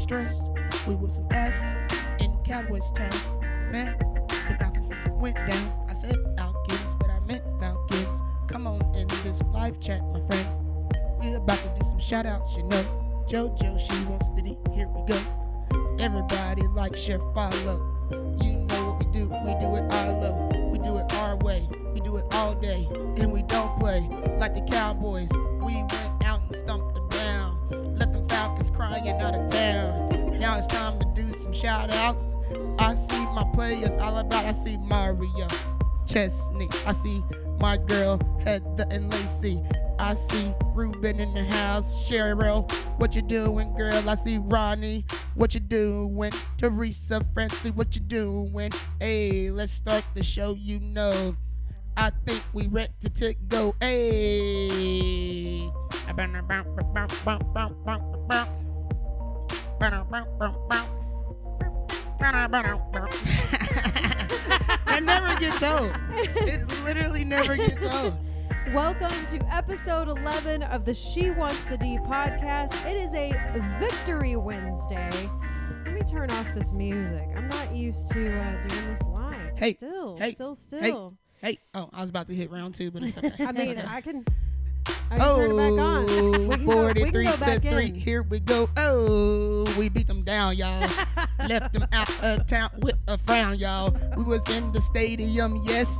stressed. We whoop some ass in Cowboys town. Man, the Falcons went down. I said Falcons, but I meant Falcons. Come on in this live chat, my friends. We about to do some shout outs, you know. JoJo, she wants to do. Here we go. Everybody like, share, follow. You know what we do. We do it all low. We do it our way. We do it all day. And we don't play like the Cowboys. We went out and stumped them down. Let them Falcons crying out of town. Now it's time to do some shout outs. I see my players all about. I see Mario Chesney. I see my girl Heather and Lacey. I see Ruben in the house. Cheryl, what you doing, girl? I see Ronnie, what you doing? Teresa, Francie, what you doing? Hey, let's start the show, you know. I think we ready to go. Hey. That never gets old. It literally never gets old. Welcome to episode 11 of the She Wants the D podcast. It is a Victory Wednesday. Let me turn off this music. I'm not used to doing this live. Hey, Still. Hey, oh, I was about to hit round 2, but it's okay. I mean, okay. I can turn it back on. We can 43 go back to 3. in. Here we go. Oh, we beat them down, y'all. Left them out of town with a frown, y'all. We was in the stadium, yes.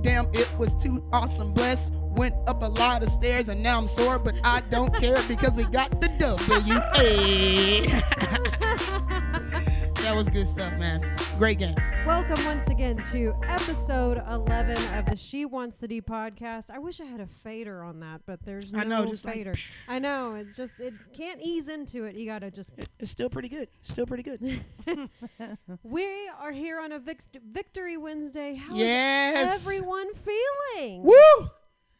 Damn, it was too awesome, bless. Went up a lot of stairs and now I'm sore, but I don't care because we got the W. That was good stuff, man. Great game. Welcome once again to episode 11 of the She Wants the D podcast. I wish I had a fader on that, but there's no I know, just fader. like, I know, it can't ease into it. You gotta just. It's still pretty good. We are here on a Victory Wednesday. How Yes. is everyone feeling? Woo!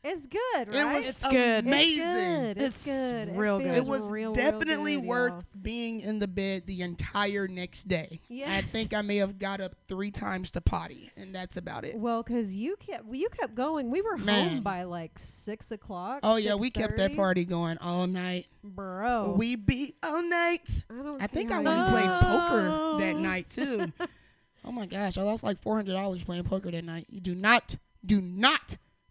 It's good, right? It was It's good. amazing. It's good. real good. feels It was real definitely good, worth y'all. being in the bed the entire next day. I Yes. think I may have got up 3 times to potty, and that's about it. Well, because you kept going. We were Man. home by like 6 o'clock. Oh, yeah, we kept that 6:30. party going all night. Bro. We beat all night. I I think I how went you- and played poker that night, too. Oh, my gosh. I lost like $400 playing poker that night. You do not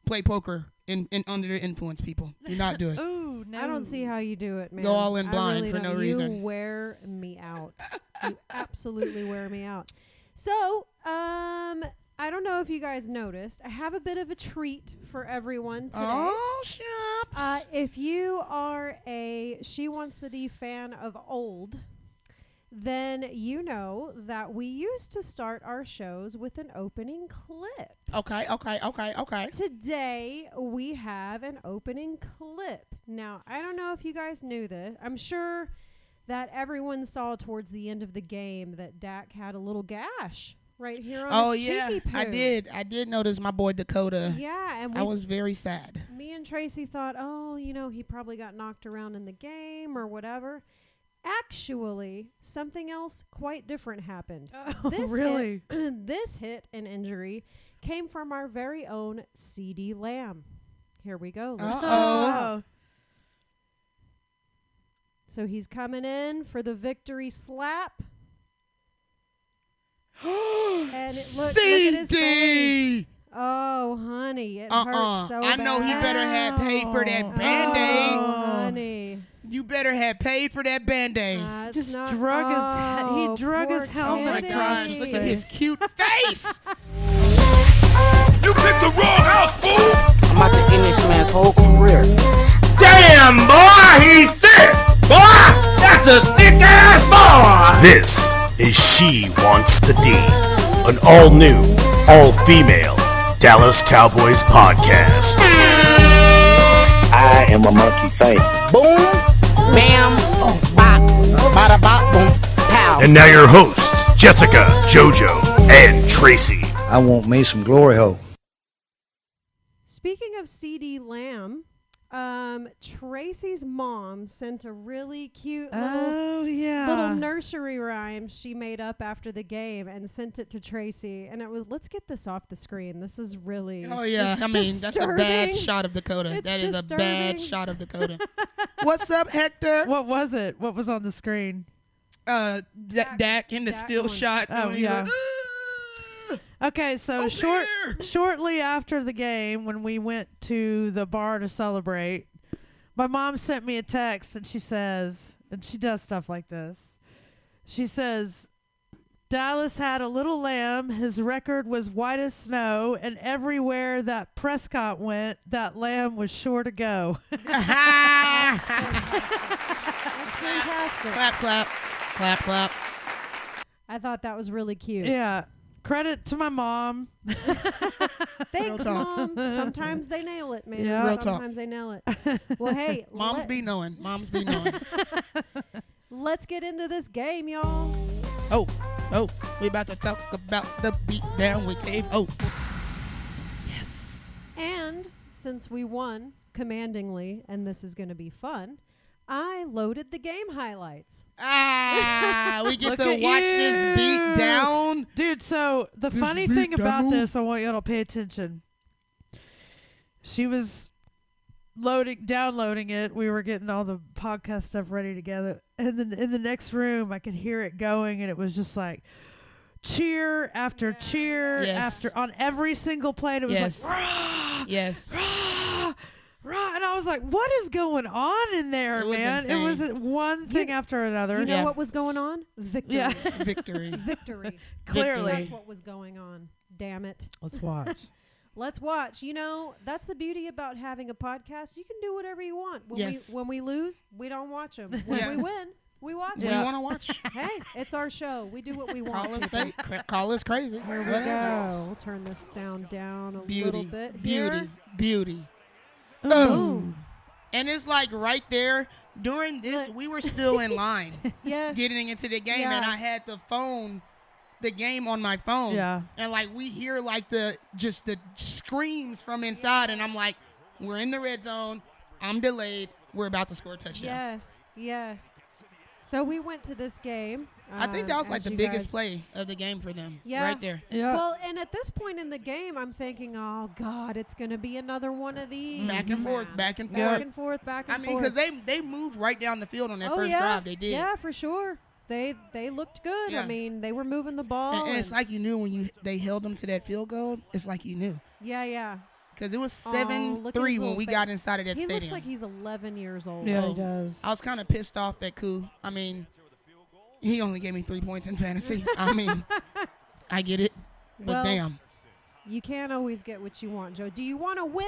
play poker in under the influence, people. Do not do it. Ooh, no. I don't see how you do it, man. Go all in I blind really for don't. no reason. You wear me out. You absolutely wear me out. So, I don't know if you guys noticed. I have a bit of a treat for everyone today. Oh, shucks. If you are a She Wants the D fan of old, then you know that we used to start our shows with an opening clip. Okay. Today, we have an opening clip. Now, I don't know if you guys knew this. I'm sure that everyone saw towards the end of the game that Dak had a little gash right here on his cheeky poo. I did notice my boy Dakota. Yeah, and I was very sad. me and Tracy thought, he probably got knocked around in the game or whatever. Actually, something else quite different happened. Oh, really? This hit and injury came from our very own CD Lamb. Here we go. Uh-oh. So he's coming in for the victory slap. And look at his face. Oh, honey, it hurts so bad. I know he better have paid for that Band-Aid. Oh, honey. You better have paid for that Band-Aid. Just He drug his Oh helmet my across gosh, his look at his face. cute face. You picked the wrong house, fool! I'm about to end this man's whole career. Damn, boy, he's thick! Boy, that's a thick-ass boy! This is She Wants the D, an all-new, all-female Dallas Cowboys podcast. I am a monkey face. Boom, bam, bop, bada bop, boom, pow. And now your hosts, Jessica, JoJo, and Tracy. I want me some glory hole. Speaking of CD Lamb, Tracy's mom sent a really cute little nursery rhyme she made up after the game and sent it to Tracy. And it was, let's get this off the screen. This is really That's a bad shot of Dakota. It's that is disturbing. a bad shot of Dakota. What's up, Hector? What was it? What was on the screen? Dak in the still one. shot. Oh, He's yeah. like, Okay, so "Oh, there!" shortly after the game, when we went to the bar to celebrate, my mom sent me a text, and she says, and she does stuff like this. She says, Dallas had a little lamb. His record was white as snow, and everywhere that Prescott went, that lamb was sure to go. That's fantastic. Clap, clap, clap, clap. I thought that was really cute. Yeah. Credit to my mom. Thanks, talk. Mom. Sometimes they nail it, man. Yeah. Real talk. Sometimes they nail it. Well, hey, Moms be knowing. Moms be knowing. let's get into this game, y'all. Oh, we about to talk about the beat down we gave. Oh, yes. And since we won commandingly, and this is going to be fun, I loaded the game highlights. We get Look to at watch you. this beat down. Dude, so the This funny beat thing about down. this, I want you all to pay attention. She was downloading it. We were getting all the podcast stuff ready together. And then in the next room, I could hear it going, and it was just like cheer after cheer Yes. after on every single play. And it was Yes. like, rah, Yes. rah, rah. And I was like, what is going on in there, It was man? insane. It was one thing after another. You know Yeah. what was going on? Victory. Yeah. Victory. Victory. Clearly. That's what was going on. Damn it. Let's watch. Let's watch. You know, that's the beauty about having a podcast. You can do whatever you want. Yes. When we lose, we don't watch them. When Yeah. we win, we watch What do them. you want to watch? Hey, it's our show. We do what we want. Call us fake. Call us crazy. Here we Whatever. go. We'll turn this sound down a little bit Beauty. here. Beauty. Boom. And it's like right there during this, we were still in line Yes. getting into the game, and Yeah. I had the game on my phone. Yeah. And like we hear like the screams from inside, and I'm like, we're in the red zone. I'm delayed. We're about to score a touchdown. Yes. Yes. So we went to this game. I think that was like as the you biggest guys- play of the game for them. Yeah. Right there. Yeah. Well, and at this point in the game, I'm thinking, oh God, it's going to be another one of these. Back and forth, back and forth. Back and forth, back and I mean, forth. because they moved right down the field on that first yeah. drive. They did. Yeah, for sure. They looked good. Yeah. I mean, they were moving the ball. And it's like you knew when they held them to that field goal. It's like you knew. yeah. Because it was Oh, look at his 7-3 when little we face. got inside of that He stadium. looks like he's 11 years old. Yeah, Oh. he does. I was kind of pissed off at Koo. I mean, he only gave me 3 points in fantasy. I mean, I get it. But Well, damn. You can't always get what you want, Joe. Do you want to win?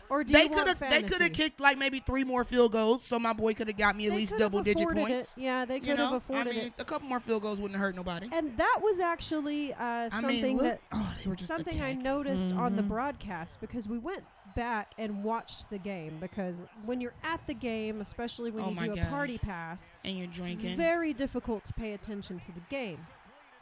Or do They you want could fantasy? have kicked like maybe 3 more field goals, so my boy could have got me at They least could have double-digit afforded points. it. Yeah, they You could have know, I afforded mean, it. a couple more field goals wouldn't have hurt nobody. And that was actually I something mean, look. that They were just something I attacking. noticed on the broadcast, because we went back and watched the game, because when you're at the game, especially when Oh you my do a gosh. party pass, And you're it's drinking, very difficult to pay attention to the game.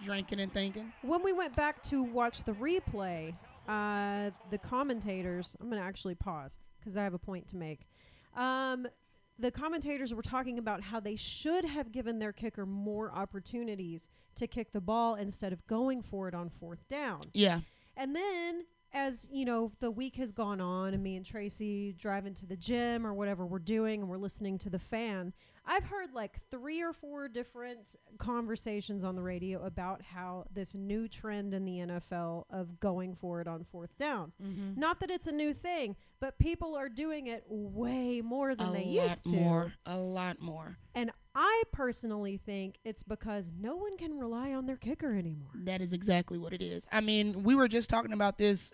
drinking and thinking. When we went back to watch the replay, the commentators, I'm going to actually pause because I have a point to make. The commentators were talking about how they should have given their kicker more opportunities to kick the ball instead of going for it on 4th down. Yeah. And then, as you know, the week has gone on, and me and Tracy driving to the gym or whatever we're doing, and we're listening to the fan, I've heard like 3 or 4 different conversations on the radio about how this new trend in the NFL of going for it on 4th down. Mm-hmm. Not that it's a new thing, but people are doing it way more than they used to. A lot more. And I personally think it's because no one can rely on their kicker anymore. That is exactly what it is. I mean, we were just talking about this,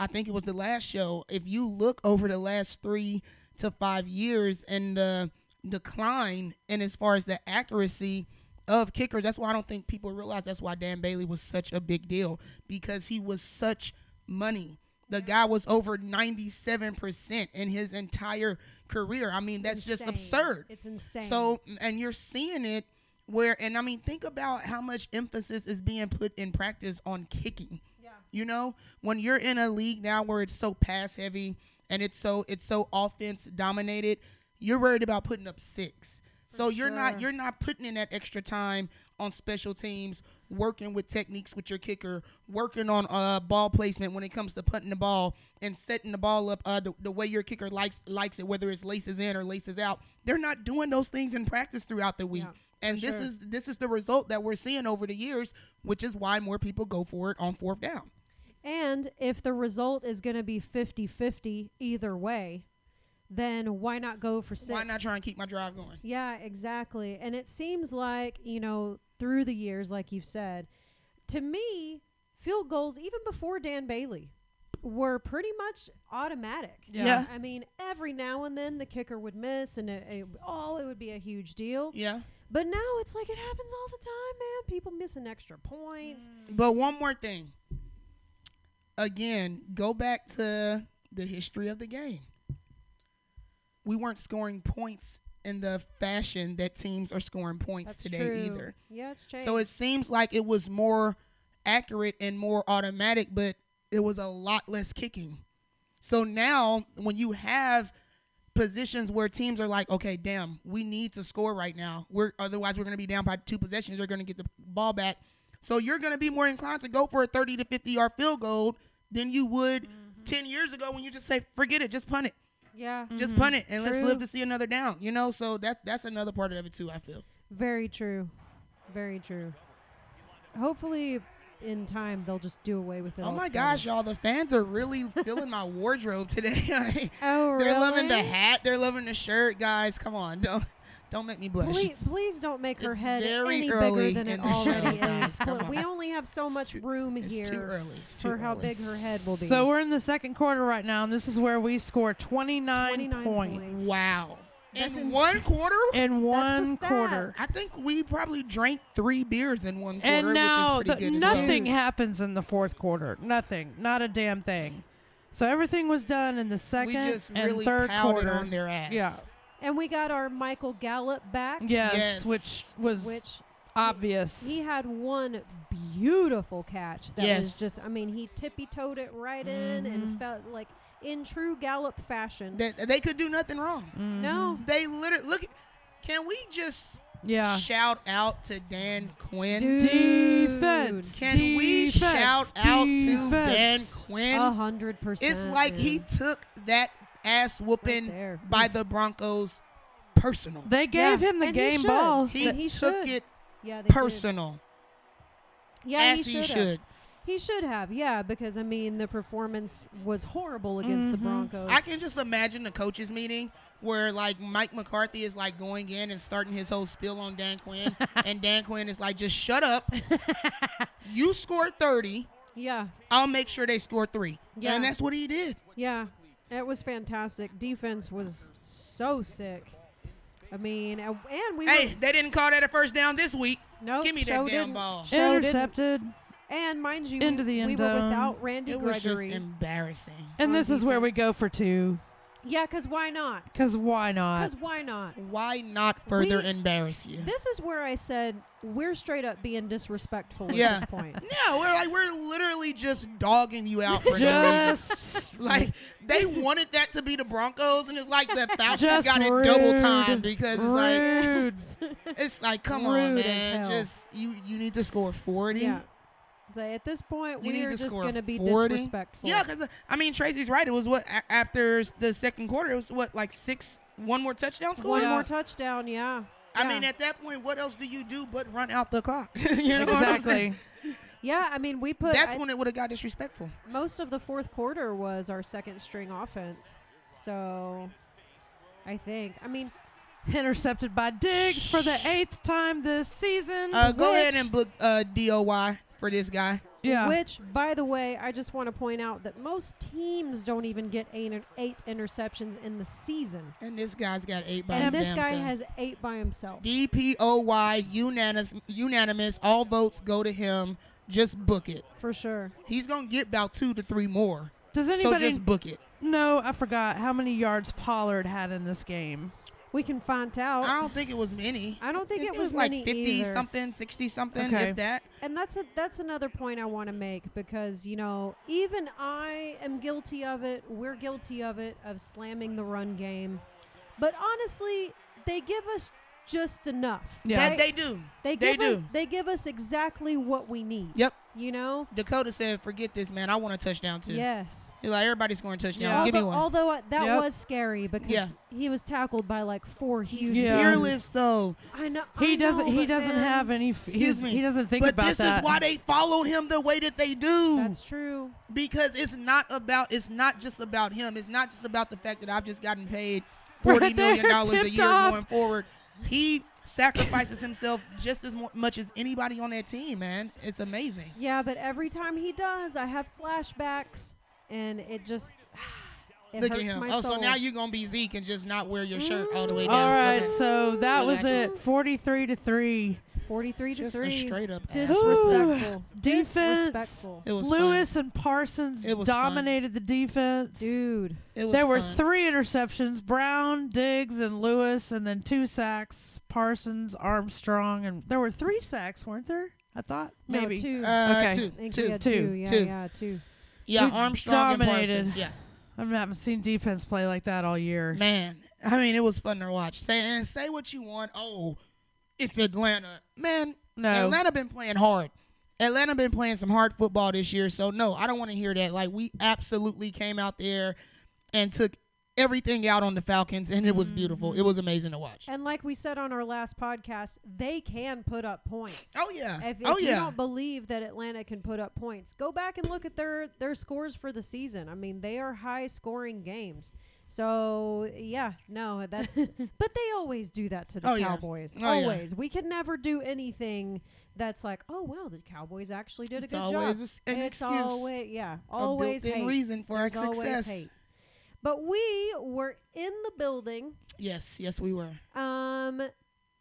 I think it was the last show. If you look over the last 3 to 5 years and the decline and as far as the accuracy of kickers, that's why I don't think people realize that's why Dan Bailey was such a big deal, because he was such money. The guy was over 97% in his entire career. I mean, that's just absurd. It's insane. So, and you're seeing it where, and I mean, think about how much emphasis is being put in practice on kicking. Yeah. You know, when you're in a league now where it's so pass heavy and it's so offense dominated, you're worried about putting up 6. So you're not putting in that extra time on special teams, working with techniques with your kicker, working on ball placement when it comes to punting the ball and setting the ball up the way your kicker likes it, whether it's laces in or laces out. They're not doing those things in practice throughout the week. Yeah, and this is the result that we're seeing over the years, which is why more people go for it on 4th down. And if the result is going to be 50-50 either way, then why not go for 6? Why not try and keep my drive going? Yeah, exactly. And it seems like, through the years, like you've said, to me, field goals, even before Dan Bailey, were pretty much automatic. Yeah. I mean, every now and then the kicker would miss, and it would be a huge deal. Yeah. But now it's like it happens all the time, man. People missing extra points. But one more thing. Again, go back to the history of the game. We weren't scoring points in the fashion that teams are scoring points today either. Yeah, it's changed. So it seems like it was more accurate and more automatic, but it was a lot less kicking. So now when you have positions where teams are like, okay, damn, we need to score right now. Otherwise we're going to be down by 2 possessions. They're going to get the ball back. So you're going to be more inclined to go for a 30 to 50-yard field goal than you would 10 years ago when you just say, forget it, just punt it. Yeah. Just punt it and True. let's live to see another down. So that's another part of it too, I feel. Very true. Very true. Hopefully in time they'll just do away with it. Oh my gosh, y'all, the fans are really filling my wardrobe today. Oh, really? They're loving the hat. They're loving the shirt. Guys, come on. Don't make me blush. Please don't make her it's head very any early bigger than in it the show, already guys. is. Come on. We only have so much room It's here too early. It's too for how early. big her head will be. So we're in the second quarter right now, and this is where we score 29 points. Wow. That's In one quarter? In one stat. quarter. I think we probably drank 3 beers in one quarter, And now which is pretty good as well. nothing happens in the fourth quarter. Nothing. Not a damn thing. So everything was done in the We second just and really third pounded quarter. on their ass. Yeah. And we got our Michael Gallup back. Yes, which was obvious. He had one beautiful catch that Yes. was just, he tippy-toed it right in and felt like in true Gallup fashion. They could do nothing wrong. No. They literally, look, can we just shout out to Dan Quinn? Defense. Can we shout out to Dan Quinn? 100%. It's like he took that ass whooping Right there. by the Broncos personal. They gave him the and game he should. ball. He He took should. it Yeah, they personal, did. Yeah, as he should. should. He should have, yeah, because, the performance was horrible against the Broncos. I can just imagine the coaches meeting where, like, Mike McCarthy is, like, going in and starting his whole spiel on Dan Quinn, and Dan Quinn is like, just shut up. You scored 30. Yeah, I'll make sure they score 3. Yeah. And that's what he did. yeah. It was fantastic. Defense was so sick. And we Hey, they didn't call that a first down this week. nope, Give me that show damn didn't. ball. Show didn't. Intercepted. And mind you, Into the end we were zone. without Randy It was just Gregory. embarrassing. And this is where we go for 2. Yeah, because why not? Because why not? Because why not? Why not further We- embarrass you? This is where I said we're straight up being disrespectful at Yeah. this point. No, we're literally just dogging you out for no reason. Just Like, they wanted that to be the Broncos, and it's like the Falcons Just got it rude. double time because rude. it's like, come on, Rude as man, hell. just you need to score 40. Yeah. So at this point, You need we're to just score going to be 40. disrespectful. Yeah, because Tracy's right. It was after the second quarter, it was like one more touchdown score. One Yeah. more touchdown, yeah. I Yeah. mean, at that point, what else do you do but run out the clock? You know what I'm saying? Exactly. Yeah, we put That's when it would have got disrespectful. most of the fourth quarter was our second string offense. So I think, Intercepted by Diggs for the 8th time this season. Go ahead and book DOY for this guy. yeah. which, by the way, I just want to point out that most teams don't even get eight interceptions in the season. And this guy's got 8 by And his this damn guy self. has 8 by himself. DPOY unanimous. All votes go to him. Just book it. For sure. He's gonna get about 2 to 3 more. Does So anybody just book it. know? I forgot how many yards Pollard had in this game. We can find out. I don't think it was many. I don't think it was was like many 50 either. something, 60 something, Okay. if that. And that's another point I want to make because, even I am guilty of it. We're guilty of it, of slamming the run game. But honestly, they give us just enough. Yeah. That right? they do. They give us exactly what we need. Yep. You know? Dakota said, "Forget this, man. I want a touchdown too." Yes. He's like, everybody's scoring touchdowns. Yeah. Give me one. Although that Yep. was scary because Yeah. he was tackled by like 4 He's huge. Yeah. fearless though. I know. He I know, doesn't. He but doesn't man, have any. Excuse me. He doesn't think but about this that. is why they follow him the way that they do. That's true. Because it's not just about him. It's not just about the fact that I've just gotten paid Right $40 million there, a tipped year off. going forward. He sacrifices himself just as much as anybody on that team, man. It's amazing. Yeah, but every time he does, I have flashbacks, and it just it Look at hurts him. my Oh, soul. so now you're gonna be Zeke and just not wear your shirt all the way down. All right, Okay. so that I was got you. it. 43-3. 43 to Just 3. a straight up ass. Disrespectful. Defense. Disrespectful. It was Lewis and Parsons It was dominated the defense. Dude. It was There were fun. 3 interceptions: Brown, Diggs, and Lewis, and then 2 sacks: Parsons, Armstrong, and there were 3 sacks, weren't there? I thought maybe. No, 2. Okay. I think he Two. had Two. 2. Yeah, Two. yeah, 2. Yeah, We Armstrong dominated. and Parsons. Yeah. I haven't seen defense play like that all year. Man, I mean, it was fun to watch. Say what you want. Oh, it's Atlanta. Man, No. Atlanta been playing hard. Atlanta been playing some hard football this year. So, no, I don't want to hear that. Like, we absolutely came out there and took everything out on the Falcons, and it was beautiful. It was amazing to watch. And like we said on our last podcast, they can put up points. Oh, yeah. If oh, you yeah. don't believe that Atlanta can put up points, go back and look at their scores for the season. I mean, they are high-scoring games. So, yeah, no, that's – but they always do that to the Oh, yeah. Cowboys. Oh, yeah. Always. We can never do anything that's like, oh, well, the Cowboys actually did It's a good always job. an It's excuse. always, yeah, A always built-in hate. reason for our There's always success. hate. But we were in the building, Yes, we were. and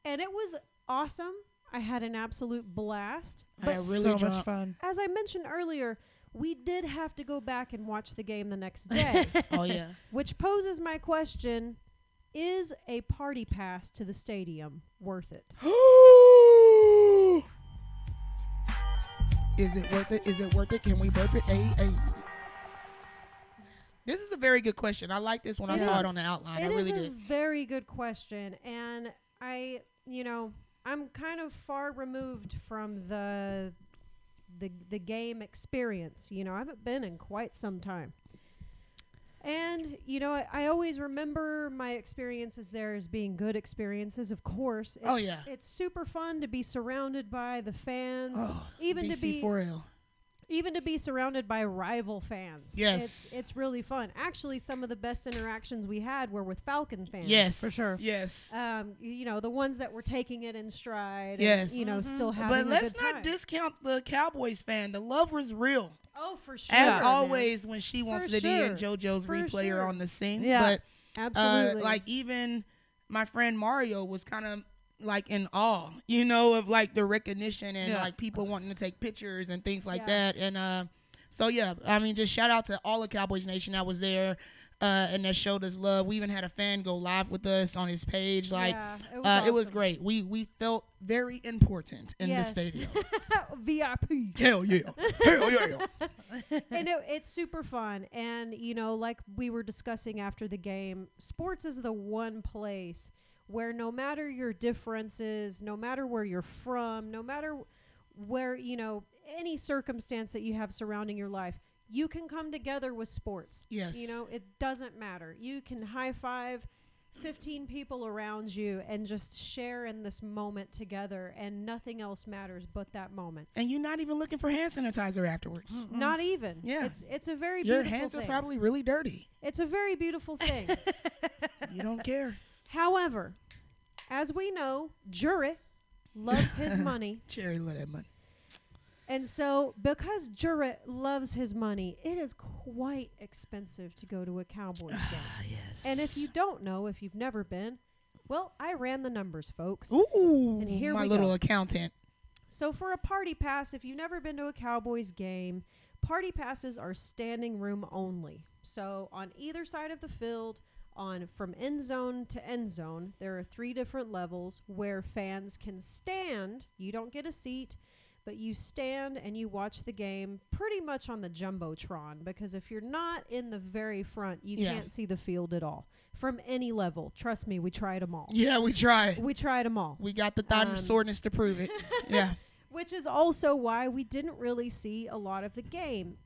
it was awesome. I had an absolute blast. I But had really so drunk. much fun. as I mentioned earlier, we did have to go back and watch the game the next day, Oh, yeah. which poses my question, is a party pass to the stadium worth it? Is it worth it? Is it worth it? Can we burp it? Hey. This is a very good question. I like this when I It saw is- it on the outline. I It is really a did. very good question, and I'm kind of far removed from the game experience. I haven't been in quite some time. And, I always remember my experiences there as being good experiences, of course. Oh, yeah. It's super fun to be surrounded by the fans, Oh, even to be DC4L. even to be surrounded by rival fans. Yes. It's really fun. Actually, some of the best interactions we had were with Falcon fans. Yes. For sure. Yes. The ones that were taking it in stride. Yes. And, still having But a let's good time. not discount the Cowboys fan. The love was real. Oh, for sure. As man. always, when she wants For to be in sure. JoJo's For replayer sure. on the scene. Yeah. But Absolutely. like even my friend Mario was kind of like in awe, of like the recognition and Yeah. like people wanting to take pictures and things like Yeah. that. And so yeah, I mean, just shout out to all the Cowboys Nation that was there and that showed us love. We even had a fan go live with us on his page. Like yeah, it was awesome. great. We felt very important in Yes. the stadium. VIP. Hell yeah. Hell yeah. And it's super fun. And, like we were discussing after the game, sports is the one place where no matter your differences, no matter where you're from, no matter where, any circumstance that you have surrounding your life, you can come together with sports. Yes. It doesn't matter. You can high five 15 people around you and just share in this moment together, and nothing else matters but that moment. And you're not even looking for hand sanitizer afterwards. Not even. Yeah. It's a very Your beautiful hands thing. are probably really dirty. It's a very beautiful thing. You don't care. However, as we know, Jury loves his money. Cherry love that money. And so because Jury loves his money, it is quite expensive to go to a Cowboys game. Yes. And if you don't know, if you've never been, well, I ran the numbers, folks. Ooh, And here my we little go. accountant. So for a party pass, if you've never been to a Cowboys game, party passes are standing room only. So on either side of the field, from end zone to end zone, there are 3 different levels where fans can stand. You don't get a seat, but you stand and you watch the game pretty much on the Jumbotron, because if you're not in the very front, you can't see the field at all from any level. Trust me, we tried them all. Yeah, we tried. We tried them all. We got the thought and soreness to prove it. Yeah. Which is also why we didn't really see a lot of the game.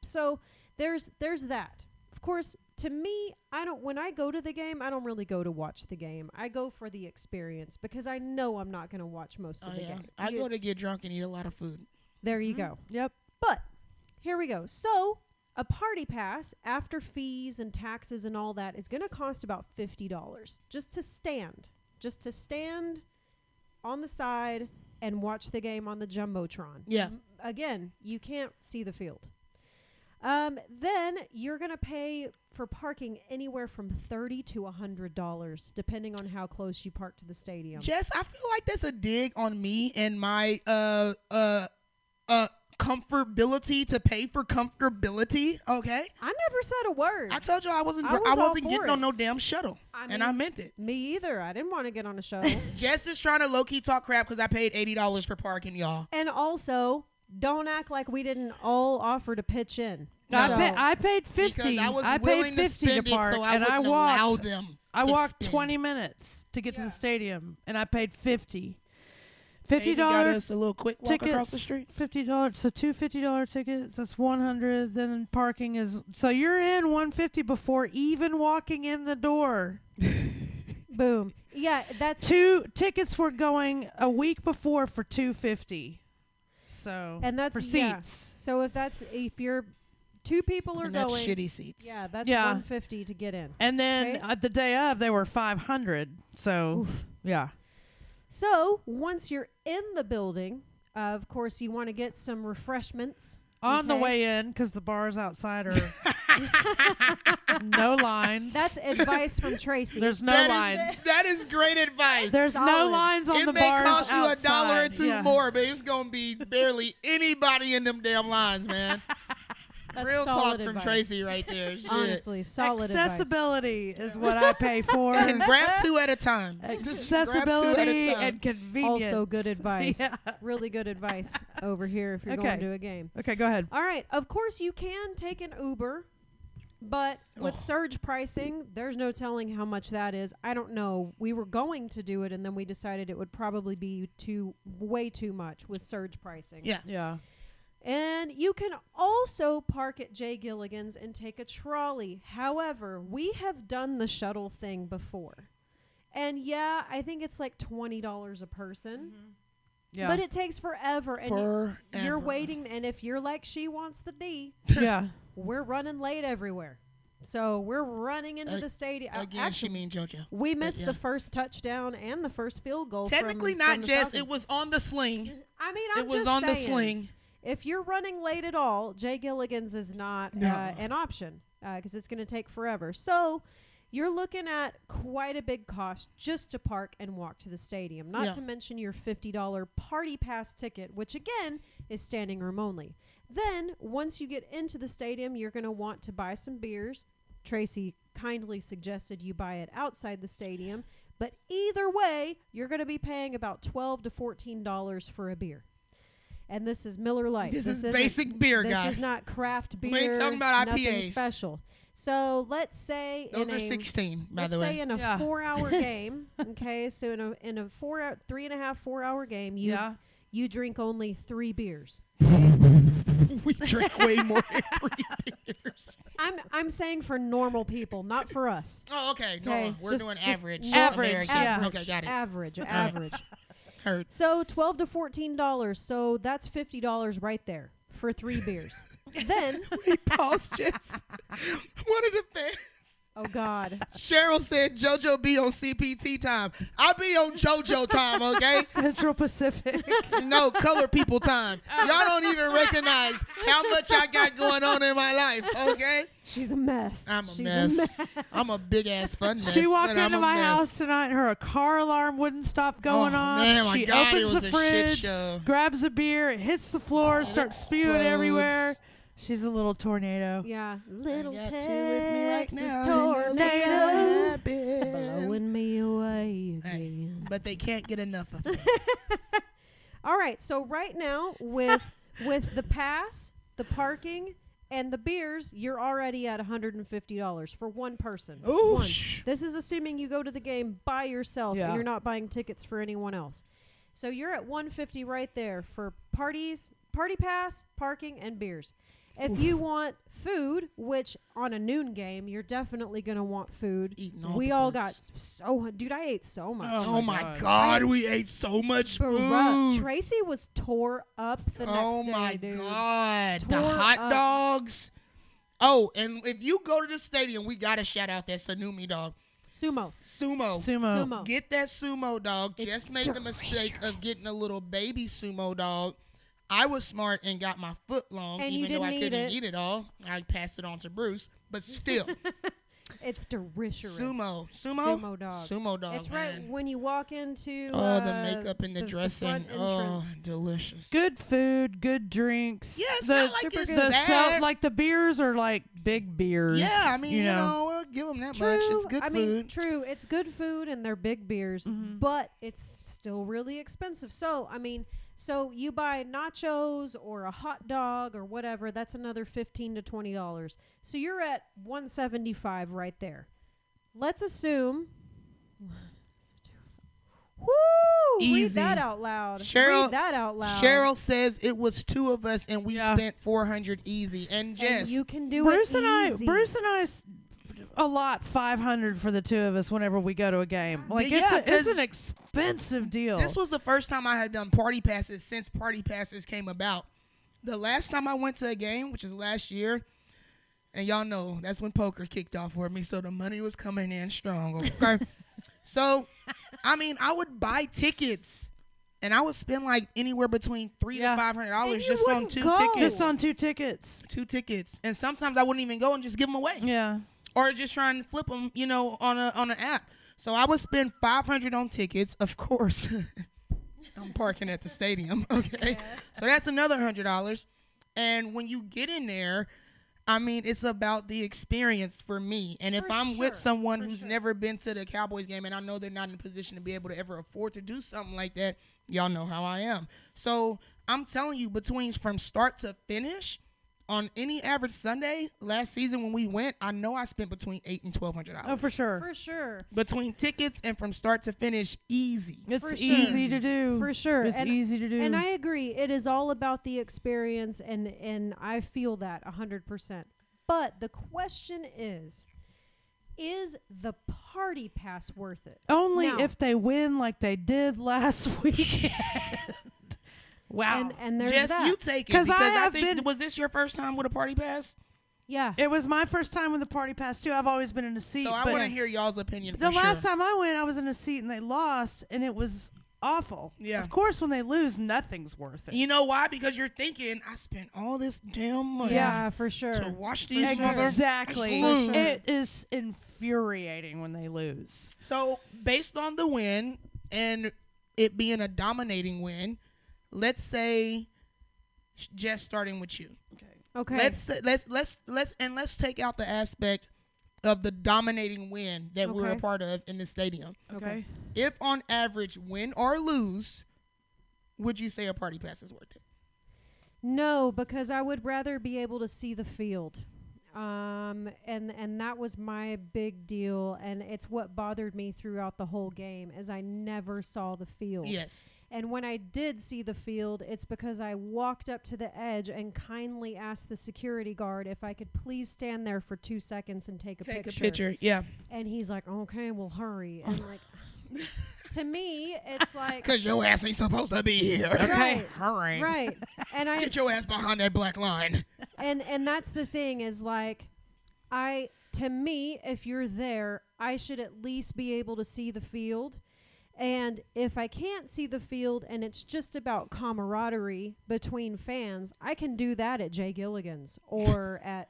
So there's that. Of course, to me, when I go to the game, I don't really go to watch the game. I go for the experience because I know I'm not going to watch most of the game. I go to get drunk and eat a lot of food. There you go. Yep. But here we go. So a party pass after fees and taxes and all that is going to cost about $50 just to stand on the side and watch the game on the Jumbotron. Yeah. Again, you can't see the field. Then you're going to pay for parking anywhere from $30 to $100, depending on how close you park to the stadium. Jess, I feel like that's a dig on me and my comfortability to pay for comfortability. Okay, I never said a word. I told you I wasn't getting on no damn shuttle, and I meant it. Me either. I didn't want to get on a shuttle. Jess is trying to low key talk crap because I paid $80 for parking, y'all. And also, don't act like we didn't all offer to pitch in. No. I paid $50. Because I was paid willing to $50 spend to park, it, so I and wouldn't allow them. I to walked spend. 20 minutes to get to the stadium, and I paid $50. Maybe got $50 us a little quick walk tickets across the street. $50. So two $50 tickets. That's $100. Then parking is so you're in $150 before even walking in the door. Boom. Yeah, that's Two tickets were going a week before for $250. So and that's for yeah. seats. So if you're two people are And that's going, shitty seats. yeah, that's Yeah. $150 to get in. And then Okay. the day of they were $500. So Oof. yeah. So once you're in the building, of course, you want to get some refreshments. On the okay? way in, because the bars outside are no lines. That's advice from Tracy. There's no That lines. is, that is great advice. There's no solid. lines on It the may bars cost you outside. $1 or $2 Yeah. more, but it's gonna be barely anybody in them damn lines, man. That's Real talk solid from advice. Tracy right there. Shit. Honestly, solid advice. Accessibility is what I pay for. And grab two at a time. Just grab two at a Accessibility time. and convenience. Also good advice. Yeah. Really good advice over here if you're Okay. going to a game. Okay, go ahead. All right. Of course, you can take an Uber, but with surge pricing, there's no telling how much that is. I don't know. We were going to do it, and then we decided it would probably be way too much with surge pricing. Yeah. Yeah. And you can also park at Jay Gilligan's and take a trolley. However, we have done the shuttle thing before. And yeah, I think it's like $20 a person. Yeah. But it takes forever. And Forever. you're waiting. And if you're like she wants the D, yeah. we're running late everywhere. So we're running into the stadium. Again, she mean JoJo. We missed yeah. the first touchdown and the first field goal. Technically from not, the Jess. Falcons. It was on the sling. I mean, I'm It was just on the saying. sling. If you're running late at all, Jay Gilligan's is not No. an option because it's going to take forever. So you're looking at quite a big cost just to park and walk to the stadium, not to mention your $50 party pass ticket, which again is standing room only. Then once you get into the stadium, you're going to want to buy some beers. Tracy kindly suggested you buy it outside the stadium. But either way, you're going to be paying about $12 to $14 for a beer. And this is Miller Lite. This is isn't- basic beer, guys. This is not craft beer. We ain't talking about nothing IPAs. special. So let's say Those in are a, 16, by let's the say way. in a Yeah. 4-hour game. Okay, so in a 3.5-4 hour game, you drink only 3 beers. We drink way more than 3 beers. I'm saying for normal people, not for us. Oh, okay. No, Okay, we're just- doing just average. Average, American. yeah. Okay, got it. Average. Heard. So $12 to $14. So that's $50 right there for 3 beers. Then, Wait, pause, Jess. One of the fans. oh God, Cheryl said JoJo be on CPT time. I be on JoJo time, okay? Central Pacific. No, color people time. Y'all don't even recognize how much I got going on in my life, okay? she's a mess. I'm a She's mess. I'm a big ass fun mess. She walked but I'm into a my mess. house tonight. Her car alarm wouldn't stop going Oh, off. man, my She God, it opens was the a shit fridge, show. grabs a beer, it hits the floor, starts spewing explodes. everywhere. She's a little tornado. Yeah, I little got two with me right Texas now. Who knows what's tornado gonna happen? blowing me away Hey, again. but they can't get enough of it. All right, so right now with the pass, the parking, and the beers, you're already at $150 for one person. Ooh, One. This is assuming you go to the game by yourself and you're not buying tickets for anyone else. So you're at $150 right there for parties, party pass, parking, and beers. If you want food, which on a noon game, you're definitely going to want food. We all got dude, I ate so much. Oh my God, we ate so much food. Tracy was tore up the next day, Oh my dude. God. The Tore hot up. dogs. Oh, and if you go to the stadium, we got to shout out that Sanumi dog. Sumo. Get that sumo dog. It's Just made the mistake of getting a little baby sumo dog. I was smart and got my foot long, And even you though I didn't couldn't eat eat it all. I passed it on to Bruce, but still. It's delicious. Sumo dog. Sumo dog. It's man. right when you walk into the makeup and the dressing. front Oh, entrance. delicious. Good food, good drinks. Yeah, it's not like it's bad. Like the beers are like big beers. Yeah, I mean, you know, we'll give them that much. It's good food. True, it's good food and they're big beers, but it's still really expensive. So, I mean, so you buy nachos or a hot dog or whatever, that's another $15 to $20. So you're at $175 right there. Let's assume. Woo! Easy. Read that out loud. Cheryl says it was two of us and we spent $400 easy. And Jess, you can do Bruce it and easy. Bruce and I a lot $500 for the two of us whenever we go to a game. Like it's an expensive deal. This was the first time I had done party passes since party passes came about. The last time I went to a game, which is last year, and y'all know that's when poker kicked off for me, so the money was coming in strong. Okay, so I mean, I would buy tickets. And I would spend like anywhere between $300 to $500 just on two tickets. Just on two tickets. Two tickets, and sometimes I wouldn't even go and just give them away. Yeah. Or just try and flip them, you know, on an app. So I would spend $500 on tickets, of course. I'm parking at the stadium, okay? Yes. So that's another $100. And when you get in there, I mean, it's about the experience for me. And if I'm with someone who's never been to the Cowboys game and I know they're not in a position to be able to ever afford to do something like that, y'all know how I am. So I'm telling you, from start to finish, on any average Sunday last season when we went, I know I spent between $800 and $1,200. Oh, for sure. For sure. Between tickets and from start to finish, easy. It's easy to do. For sure. It's easy to do. And I agree. It is all about the experience, and I feel that 100%. But the question is the party pass worth it? Only if they win like they did last weekend. Wow. And there's Jess, that. you take it because I think was this your first time with a party pass? Yeah. It was my first time with a party pass too. I've always been in a seat. So I want to hear y'all's opinion. The last time I went, I was in a seat and they lost, and it was awful. Yeah. Of course, when they lose, nothing's worth it. You know why? Because you're thinking, I spent all this damn money. Yeah, for sure. To watch these exactly. lose. It is infuriating when they lose. So based on the win and it being a dominating win, let's say, just starting with you. Okay. Let's take out the aspect of the dominating win that we're a part of in the stadium. Okay. If on average, win or lose, would you say a party pass is worth it? No, because I would rather be able to see the field. And that was my big deal, and it's what bothered me throughout the whole game is I never saw the field. Yes. And when I did see the field, it's because I walked up to the edge and kindly asked the security guard if I could please stand there for 2 seconds and take a picture. Yeah. And he's like, okay, well, hurry. And like, to me, it's like, because your ass ain't supposed to be here. Okay, hurry. Right. And I get your ass behind that black line. And that's the thing is like, to me, if you're there, I should at least be able to see the field. And if I can't see the field and it's just about camaraderie between fans, I can do that at Jay Gilligan's or at...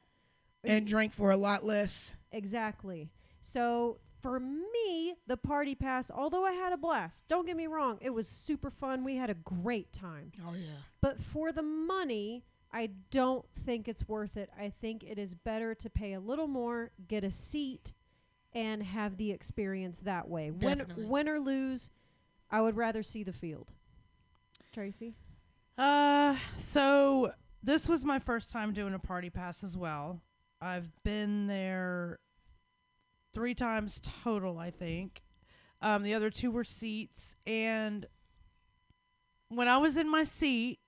And drink for a lot less. Exactly. So for me, the party pass, although I had a blast, don't get me wrong, it was super fun. We had a great time. Oh, yeah. But for the money, I don't think it's worth it. I think it is better to pay a little more, get a seat, and have the experience that way. Definitely. Win or lose, I would rather see the field. Tracy? So this was my first time doing a party pass as well. I've been there 3 times total, I think. The other 2 were seats, and when I was in my seat,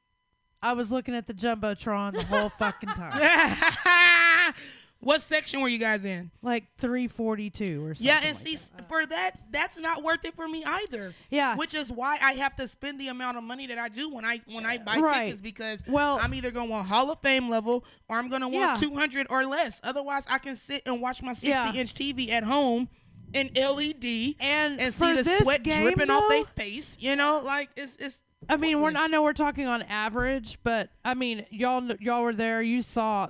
I was looking at the Jumbotron the whole fucking time. What section were you guys in? Like 342 or something. Yeah, and like see, that. for that's not worth it for me either. Yeah. Which is why I have to spend the amount of money that I do when I buy Right. tickets, because Well, I'm either going to want Hall of Fame level or I'm going to want 200 or less. Otherwise, I can sit and watch my 60-inch TV at home in LED and see the sweat dripping off their face. You know, like it's. I mean, I know we're talking on average, but I mean, y'all were there. You saw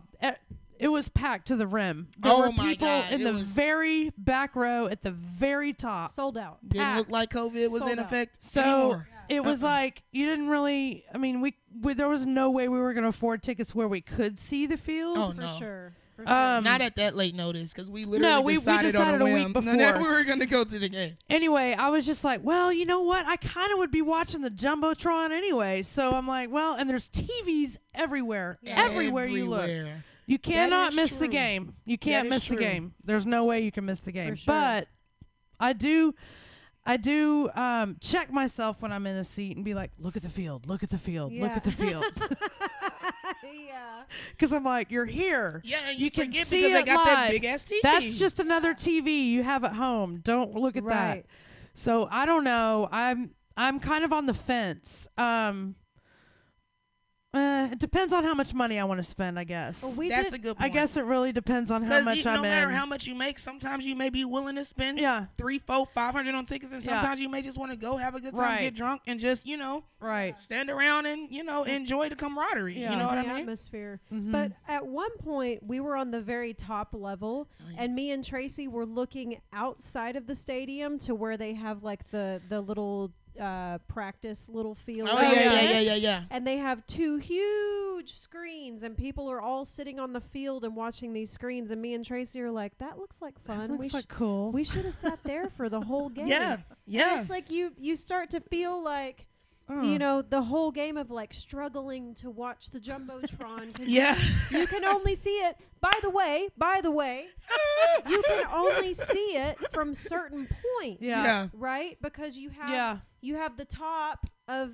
it was packed to the rim. There were people in the very back row at the very top. Sold out. Didn't look like COVID was in effect So anymore. it was like you didn't really. I mean, we there was no way we were going to afford tickets where we could see the field. Oh, For no. sure. Not at that late notice, because we literally decided on a whim week before that we were going to go to the game. Anyway, I was just like, well, you know what? I kind of would be watching the Jumbotron anyway. So I'm like, well, and there's TVs everywhere. Everywhere you look. You cannot miss the game. You can't miss the game. There's no way you can miss the game. Sure. But I do check myself when I'm in a seat and be like, look at the field, look at the field, look at the field. Yeah. Because I'm like, you're here. Yeah, and you can forget see because it they got live. that big ass TV. That's just another TV you have at home. Don't look at that. So I don't know. I'm kind of on the fence. It depends on how much money I want to spend, I guess. Well, That's a good point. I guess it really depends on how much I'm in. No matter how much you make, sometimes you may be willing to spend $300, $400, $500 on tickets, and sometimes you may just want to go have a good time, get drunk, and just stand around and enjoy the camaraderie. You know what I mean? Atmosphere. But at one point, we were on the very top level, and me and Tracy were looking outside of the stadium to where they have like the little practice little field. Yeah. And they have 2 huge screens, and people are all sitting on the field and watching these screens. And me and Tracy are like, "That looks like fun. That looks like cool. We should have sat there for the whole game." Yeah. And it's like you start to feel like. You know, the whole game of like struggling to watch the Jumbotron. You can only see it. By the way, you can only see it from certain points. Yeah. Right? Because you have the top of,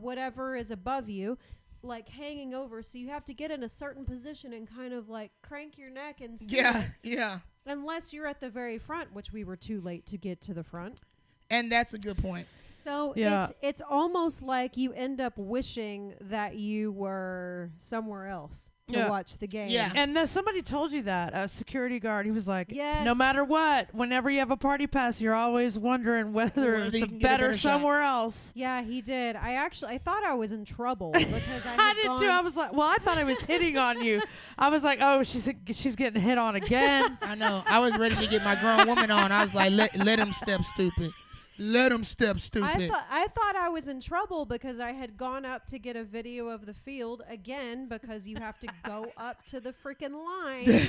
whatever is above you, like hanging over. So you have to get in a certain position and kind of like crank your neck and see it. Yeah. Unless you're at the very front, which we were too late to get to the front. And that's a good point. So it's almost like you end up wishing that you were somewhere else to watch the game. Yeah. And somebody told you that, a security guard. He was like, yes. No matter what, whenever you have a party pass, you're always wondering whether it's better somewhere else. Yeah, he did. I thought I was in trouble because I did too. I was like, well, I thought I was hitting on you. I was like, oh, she's getting hit on again. I know. I was ready to get my grown woman on. I was like, let him step stupid. Let him step stupid. I thought I was in trouble because I had gone up to get a video of the field again, because you have to go up to the freaking line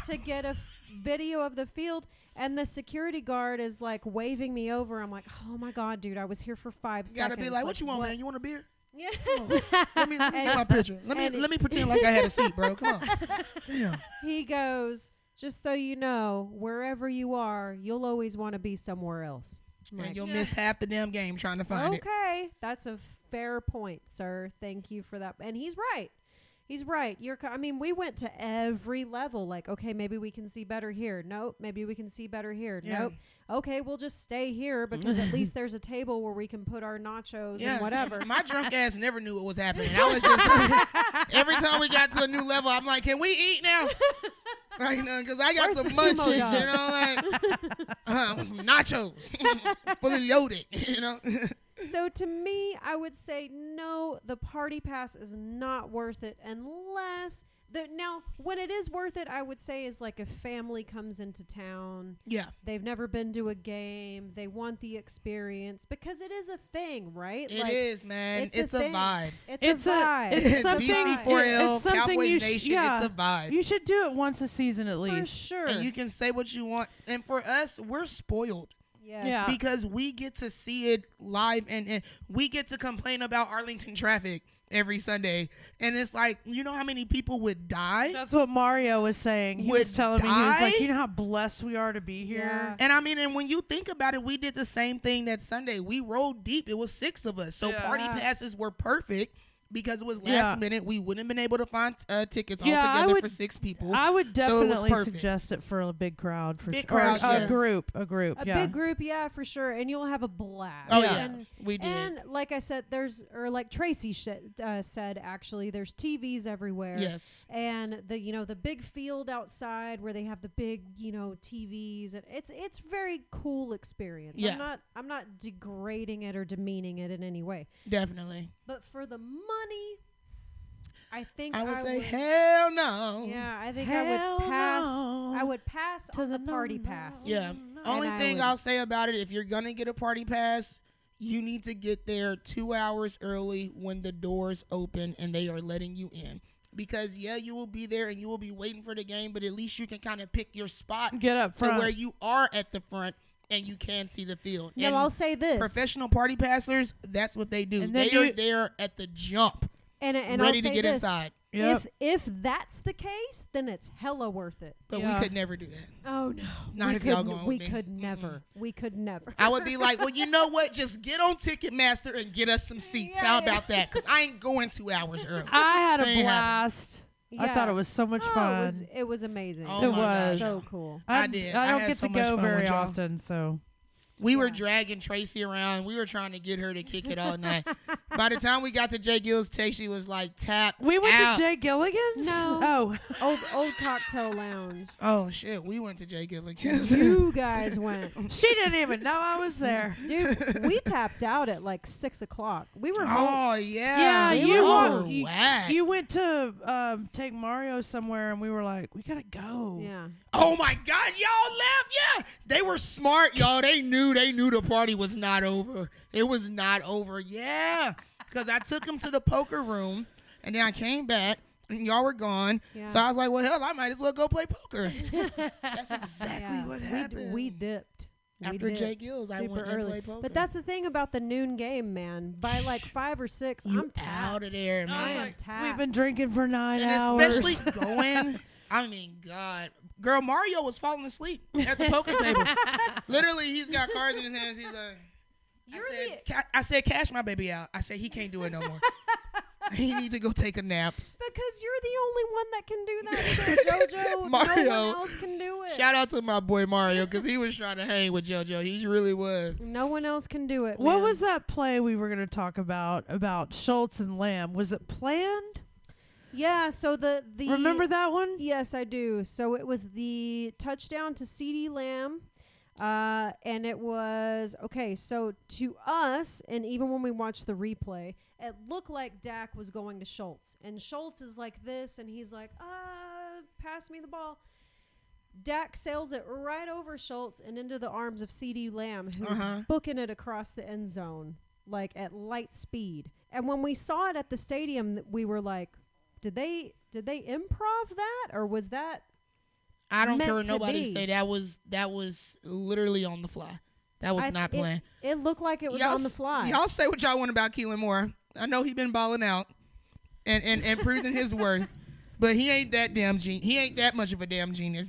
to get a video of the field, and the security guard is like waving me over. I'm like, oh my god, dude, I was here for 5 seconds. You gotta be like, what you want, man? You want a beer? Yeah. Let me get my picture. Let me pretend like I had a seat, bro. Come on. Damn. He goes, just so you know, wherever you are, you'll always want to be somewhere else. And you'll miss half the damn game trying to find it. Okay, that's a fair point, sir. Thank you for that. And he's right. He's right. We went to every level. Like, okay, maybe we can see better here. Nope. Maybe we can see better here. Yeah. Nope. Okay, we'll just stay here because at least there's a table where we can put our nachos and whatever. My drunk ass never knew what was happening. I was just every time we got to a new level, I'm like, can we eat now? Like, because I got some munchies, like some nachos, fully loaded, So to me, I would say no, the party pass is not worth it unless now when it is worth it, I would say is like if family comes into town. Yeah. They've never been to a game. They want the experience because it is a thing, right? It is, man. It's a vibe. It's a vibe. It's something, DC4L, it's something Cowboys Nation. It's a vibe. You should do it once a season at least. For sure. And you can say what you want. And for us, we're spoiled. Yes. Yeah. because we get to see it live, and we get to complain about Arlington traffic every Sunday. And it's like, you know how many people would die? That's what Mario was saying. He was Would telling me, he was like, die? you know how blessed we are to be here? Yeah. And I mean, and when you think about it, we did the same thing that Sunday. We rolled deep. It was 6 of us. So Yeah. party passes were perfect because it was last Yeah. minute. We wouldn't have been able to find tickets Yeah, I altogether would- for 6 people. I would So it was definitely perfect. suggest it for a big crowd. For Big or crowd, a yes. group. A Yeah. big group, yeah, for sure, and you'll have a blast. Oh, Yeah. And, we did. and like I said, like Tracy said, actually, there's TVs everywhere. Yes. And the big field outside where they have the big TVs, and it's very cool experience. Yeah. I'm not degrading it or demeaning it in any way. Definitely. But for the money, I think I would say, would- hell no. Yeah, I think Hell I would pass. no. I would pass To on the the party no, pass. Yeah. no. Only And I thing would- I'll say about it, if you're going to get a party pass, you need to get there 2 hours early when the doors open and they are letting you in. Because, yeah, you will be there and you will be waiting for the game, but at least you can kind of pick your spot Get up to front. where you are at the front and you can see the field. No, And I'll say this. professional party passers, that's what they do. And then They are you- there at the jump, and ready I'll to say get this. inside. Yep. If that's the case, then it's hella worth it. But Yeah. we could never do that. Oh no, Not we if y'all couldn't- going We with me. could never. We could never. I would be like, well, you know what? Just get on Ticketmaster and get us some seats. How about that? Because I ain't going 2 hours early. I had a Ain't happening. blast. I thought it was so much fun. It was amazing. Oh It my was. so cool. I did. I I don't had get so to much go fun with very y'all. often, so. We were Yeah. dragging Tracy around. We were trying to get her to kick it all night. By the time we got to Jay Gill's take, she was like, tap We went out. to Jay Gilligan's? No. Oh. Old cocktail lounge. Oh, shit. We went to Jay Gilligan's. You guys went, She didn't even know I was there. dude. We tapped out at like 6:00. We were home. Oh, yeah. Yeah, we you, were all wa- you, whack. you went to take Mario somewhere, and we were like, we gotta go. Yeah. Oh, my God. Y'all left. Yeah. They were smart, y'all. They knew the party was not over. It was not over. Yeah. Because I took them to the poker room, and then I came back, and y'all were gone. Yeah. So I was like, well, hell, I might as well go play poker. That's exactly Yeah. what happened. We dipped. We After dipped Jay Gills, I super went and early. played poker. But that's the thing about the noon game, man. By like 5 or 6, you I'm tapped. out of there, I man. am tapped. We've been drinking for 9 And hours. especially going, I mean, God. Girl, Mario was falling asleep at the poker table. Literally, he's got cards in his hands. He's like, I said, cash my baby out. I said, he can't do it no more. He need to go take a nap. Because you're the only one that can do that, so JoJo. Mario. No one else can do it. Shout out to my boy Mario, because he was trying to hang with JoJo. He really was. No one else can do it. What man. was that play we were going to talk about Schultz and Lamb? Was it planned? Yeah, so the Remember that one? Yes, I do. So it was the touchdown to CeeDee Lamb. And it was, okay, so to us, and even when we watched the replay, it looked like Dak was going to Schultz. And Schultz is like this, and he's like, pass me the ball. Dak sails it right over Schultz and into the arms of CeeDee Lamb, who's booking it across the end zone, like at light speed. And when we saw it at the stadium, we were like, did they improv that, or was that I don't meant care what to nobody be? say. That was literally on the fly. That was not planned. It looked like it was on the fly. Y'all say what y'all want about Keelan Moore. I know he been balling out and proving his worth, but he ain't that damn he ain't that much of a damn genius.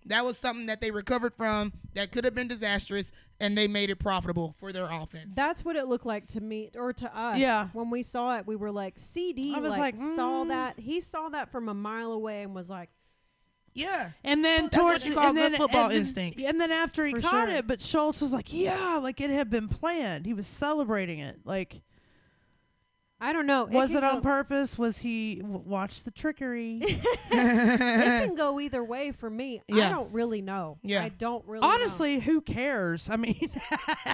That was something that they recovered from that could have been disastrous, and they made it profitable for their offense. That's what it looked like to me, or to us. Yeah. When we saw it, we were like, CD I was like, saw that. He saw that from a mile away and was like, yeah. And then That's what towards you call and good then, football and then- instincts. And then after he For caught sure. it, but Schultz was like, yeah, like it had been planned. He was celebrating it. Like, I don't know. was can it on go- purpose? Was he watch the trickery? It can go either way for me. Yeah. I don't really know. Yeah. I don't really know. Honestly, who cares? I mean,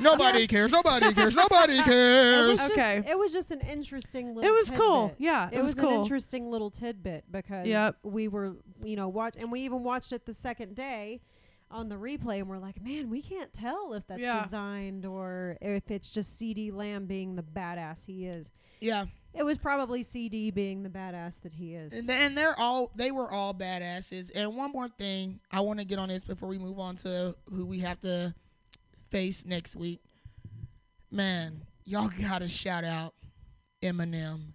Nobody cares. Nobody cares. Nobody It cares. was, just, Okay. it was just an interesting little it was tidbit. cool. Yeah, It was cool. an interesting little tidbit because Yep. we were, and we even watched it the second day on the replay, and we're like, man, we can't tell if that's Yeah. designed or if it's just CD Lamb being the badass he is. Yeah. It was probably CD being the badass that he is. And they were all badasses. And one more thing, I want to get on this before we move on to who we have to face next week. Man, y'all got to shout out Eminem.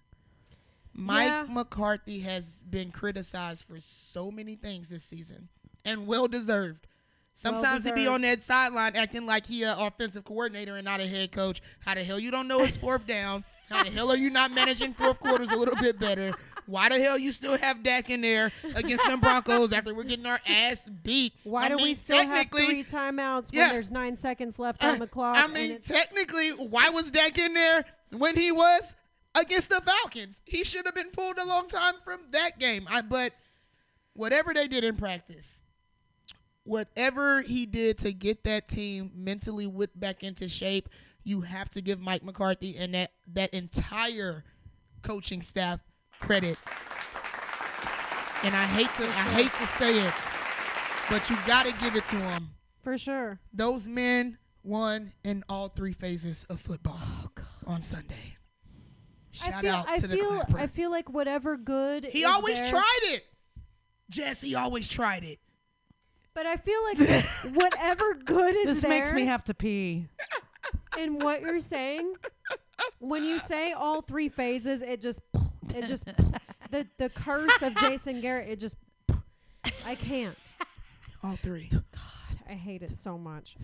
Mike McCarthy has been criticized for so many things this season, and well-deserved. Sometimes he be on that sideline acting like he an offensive coordinator and not a head coach. How the hell you don't know it's fourth down? How the hell are you not managing fourth quarters a little bit better? Why the hell you still have Dak in there against them Broncos after we're getting our ass beat? Why do we still have 3 timeouts when there's 9 seconds left on the clock? I mean, technically, why was Dak in there when he was against the Falcons? He should have been pulled a long time from that game. But whatever they did in practice, whatever he did to get that team mentally whipped back into shape, you have to give Mike McCarthy and that entire coaching staff credit. And I hate to say it, but you got to give it to them. For sure. Those men won in all 3 phases of football on Sunday. Shout out to the Clapper. I feel like whatever good he always tried it. Jesse always tried it. But I feel like whatever good is this makes me have to pee. In what you're saying, when you say all 3 phases, it just the curse of Jason Garrett, it just I can't. All 3. God, I hate it so much.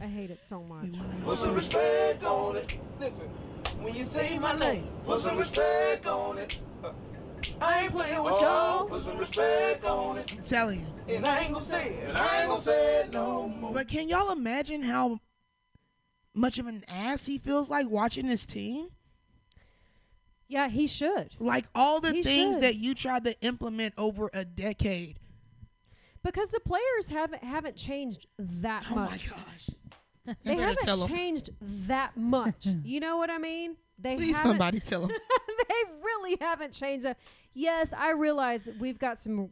Put some respect on it. Listen, when you say my name, put some respect on it. I ain't playing with y'all. Put some respect on it. I'm telling you. And I ain't gonna say it. No more. But can y'all imagine how much of an ass he feels like watching his team? Yeah, he should. Like all the things that you tried to implement over a decade. Because the players haven't changed that much. Oh my gosh. They haven't changed that much. You know what I mean? Please somebody tell them. They really haven't changed that. Yes, I realize that we've got some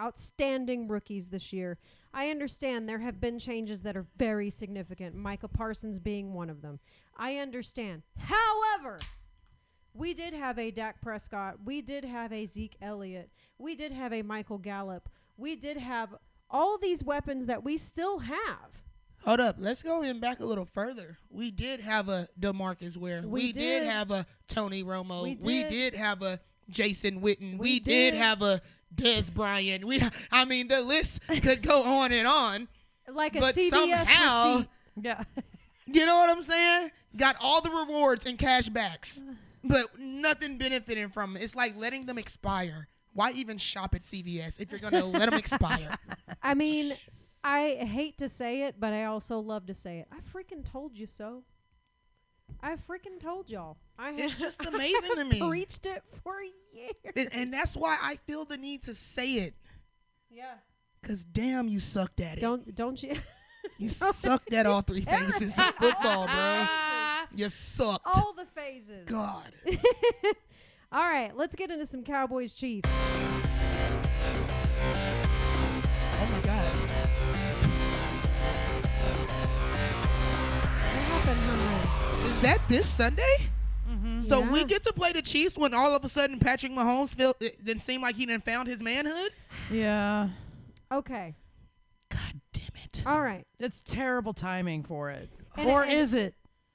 outstanding rookies this year. I understand there have been changes that are very significant, Micah Parsons being one of them. I understand. However, we did have a Dak Prescott. We did have a Zeke Elliott. We did have a Michael Gallup. We did have all these weapons that we still have. Hold up. Let's go in back a little further. We did have a DeMarcus Ware. We did have a Tony Romo. We did have a Jason Witten. We did have a Dez Bryant. I mean, the list could go on and on. Like a but CVS somehow, receipt. Yeah. You know what I'm saying? Got all the rewards and cash backs, but nothing benefiting from it. It's like letting them expire. Why even shop at CVS if you're going to let them expire? I mean, I hate to say it, but I also love to say it. I freaking told you so. I freaking told y'all. It's just amazing to me. Preached it for years. And that's why I feel the need to say it. Yeah. Because damn, you sucked at it. Don't you? You sucked at all 3 phases of football, bro. You sucked. All the phases. God. All right, let's get into some Cowboys Chiefs. Oh my God. What happened, honey? Is that this Sunday? Mm-hmm. So we get to play the Chiefs when all of a sudden Patrick Mahomes didn't seem like he done found his manhood? Yeah. Okay. God damn it. All right. It's terrible timing for it. And or and is it?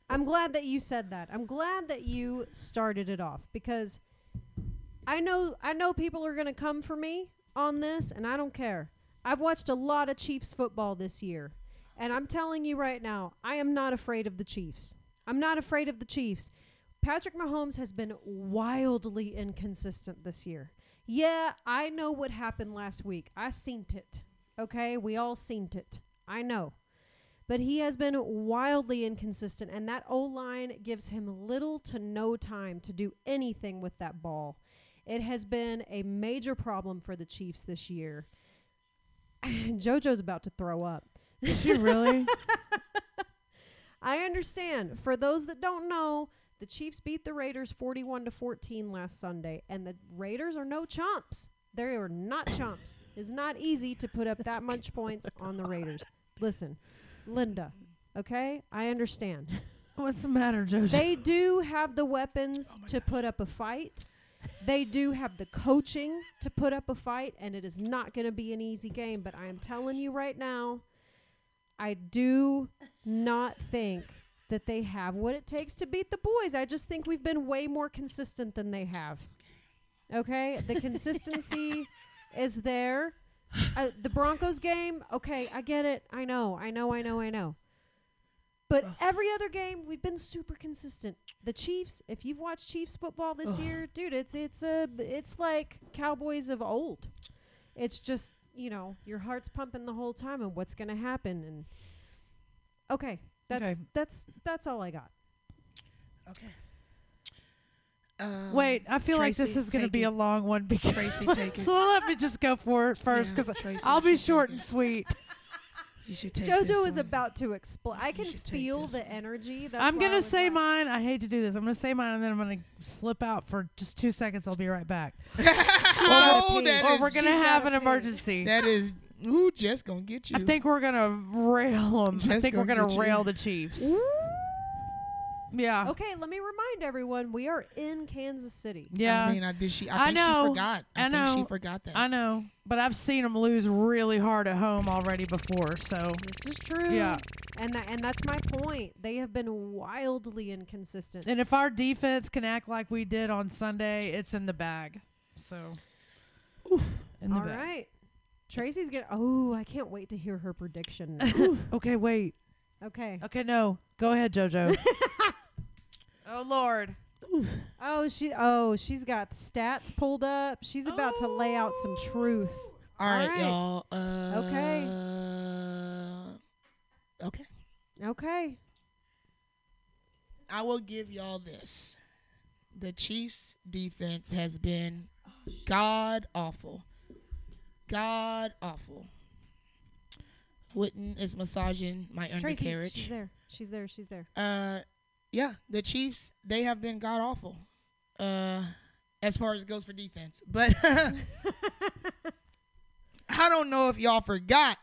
I'm glad that you said that. I'm glad that you started it off because I know people are going to come for me on this, and I don't care. I've watched a lot of Chiefs football this year, and I'm telling you right now, I am not afraid of the Chiefs. I'm not afraid of the Chiefs. Patrick Mahomes has been wildly inconsistent this year. Yeah, I know what happened last week. I seen it. Okay? We all seen it. I know. But he has been wildly inconsistent, and that O-line gives him little to no time to do anything with that ball. It has been a major problem for the Chiefs this year. JoJo's about to throw up. Is she really? I understand. For those that don't know, the Chiefs beat the Raiders 41-14 last Sunday, and the Raiders are no chumps. They are not chumps. It's not easy to put up that much points on the Raiders. Listen, Linda, okay? I understand. What's the matter, JoJo? They do have the weapons to put up a fight. They do have the coaching to put up a fight, and it is not going to be an easy game. But I am telling you right now, I do not think that they have what it takes to beat the boys. I just think we've been way more consistent than they have. Okay? The consistency is there. The Broncos game, okay, I get it. I know. But every other game, we've been super consistent. The Chiefs, if you've watched Chiefs football this year, dude, it's like Cowboys of old. It's just, your heart's pumping the whole time, and what's going to happen? And that's all I got. Okay. Wait, I feel like Tracy, this is going to be a long one because Tracy, take it. So let me just go for it first because I'll be short and sweet. You should take JoJo this is one. about to explode. I can should take feel this the one. energy. That's I'm why going I to was say like- mine. I hate to do this. I'm going to say mine and then I'm going to slip out for just 2 seconds. I'll be right back. Oh, that Or is- we're going to she's have gotta an pee. emergency. that is, ooh, Jess gonna get you. I think we're going to rail them. I Just think we're gonna going get to you. rail the Chiefs. Yeah. Okay, let me remind everyone, we are in Kansas City. Yeah. I mean, I think she know. forgot. I think she know. forgot that. I know. But I've seen them lose really hard at home already before. So, This is true. yeah. And that's my point. They have been wildly inconsistent. And if our defense can act like we did on Sunday, it's in the bag. So, in the All bag. right. Tracy's going to... Oh, I can't wait to hear her prediction now. Okay, wait. Okay. Okay, no. Go ahead, JoJo. Oh, Lord. She's got stats pulled up. She's about to lay out some truth. All right, right. y'all. Okay. Okay. Okay. I will give y'all this. The Chiefs' defense has been god awful. God awful. Witten is massaging my Tracy, undercarriage. she's there. Yeah, the Chiefs, they have been god awful. As far as it goes for defense. But I don't know if y'all forgot.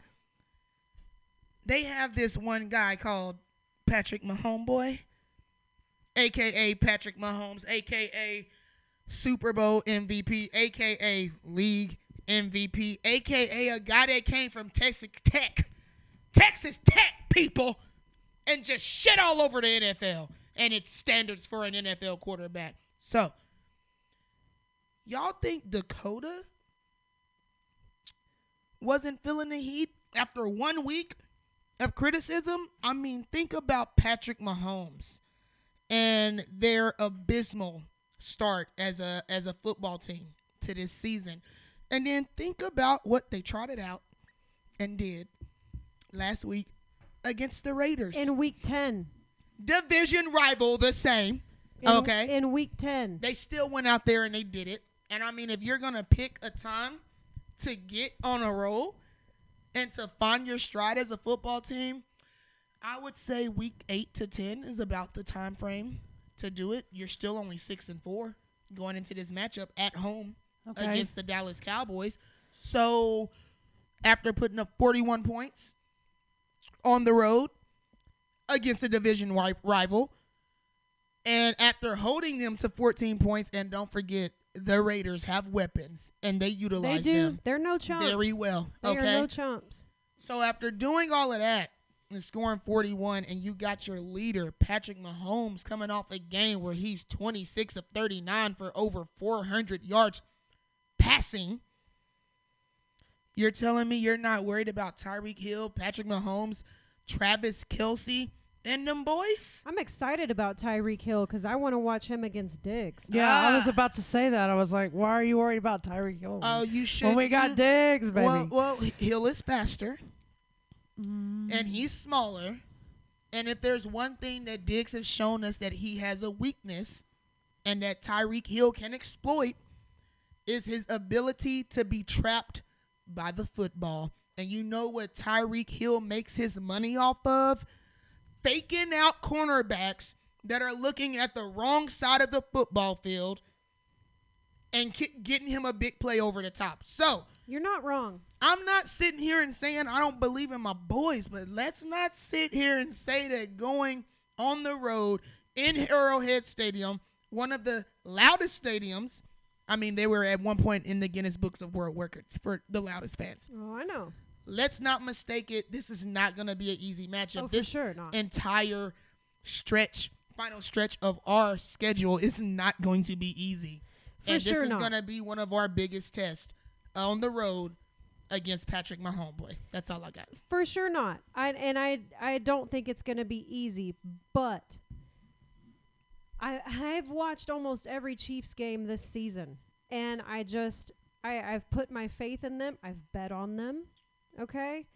They have this one guy called Patrick Mahomes, a.k.a. Patrick Mahomes, a.k.a. Super Bowl MVP, a.k.a. League MVP, a.k.a. a guy that came from Texas Tech, people, and just shit all over the NFL and its standards for an NFL quarterback. So, y'all think Dakota wasn't feeling the heat after 1 week of criticism? I mean, think about Patrick Mahomes and their abysmal start as a football team to this season. And then think about what they trotted out and did last week against the Raiders. In week 10. Division rival, the same. Okay. In week 10. They still went out there and they did it. And I mean, if you're going to pick a time to get on a roll and to find your stride as a football team, I would say week 8 to 10 is about the time frame to do it. You're still only 6-4 going into this matchup at home against the Dallas Cowboys. So after putting up 41 points on the road against a division rival, and after holding them to 14 points, and don't forget, the Raiders have weapons, and they utilize them. They're no chumps. Very well. They Okay. are no chumps. So after doing all of that and scoring 41, and you got your leader, Patrick Mahomes, coming off a game where he's 26 of 39 for over 400 yards passing, you're telling me you're not worried about Tyreek Hill, Patrick Mahomes, Travis Kelce, and them boys? I'm excited about Tyreek Hill because I want to watch him against Diggs. Yeah, I was about to say that. I was like, why are you worried about Tyreek Hill? Oh, you should. When we got Diggs, baby. Well, Hill is faster, and he's smaller. And if there's one thing that Diggs has shown us that he has a weakness and that Tyreek Hill can exploit is his ability to be trapped by the football. And you know what Tyreek Hill makes his money off of? Faking out cornerbacks that are looking at the wrong side of the football field and getting him a big play over the top. So, You're not wrong. I'm not sitting here and saying I don't believe in my boys, but let's not sit here and say that going on the road in Arrowhead Stadium, one of the loudest stadiums, I mean, they were at one point in the Guinness Books of World Records for the loudest fans. Oh, I know. let's not mistake it. This is not going to be an easy matchup. Oh, this for sure not. entire final stretch of our schedule is not going to be easy. For sure this is not. going to be one of our biggest tests on the road against Patrick Mahomes, boy. That's all I got. For sure not. I don't think it's going to be easy, but I've watched almost every Chiefs game this season, and I've put my faith in them. I've bet on them, okay?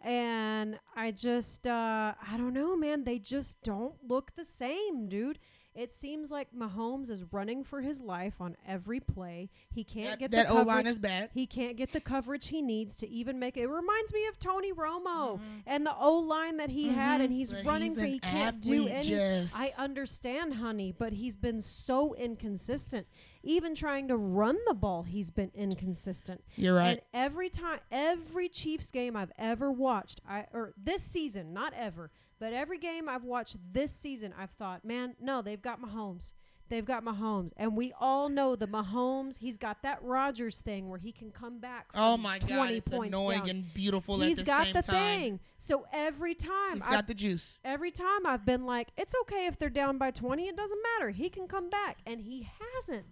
And I don't know, man. They just don't look the same, dude. It seems like Mahomes is running for his life on every play. He can't get the coverage. That O-line is bad. He can't get the coverage he needs to even make it. It reminds me of Tony Romo and the O-line that he had, and he's But running he's he an can't do athlete, anything. Jess. I understand, honey, but he's been so inconsistent. Even trying to run the ball, he's been inconsistent. You're right. And every Chiefs game I've ever watched, or this season, not ever, but every game I've watched this season, I've thought, man, no, they've got Mahomes. They've got Mahomes. And we all know the Mahomes, he's got that Rodgers thing where he can come back from Oh, my 20 God. It's points annoying down. and beautiful He's at the got same the time. thing. So every time He's got the juice. every time I've been like, it's okay if they're down by 20. It doesn't matter. He can come back. And he hasn't.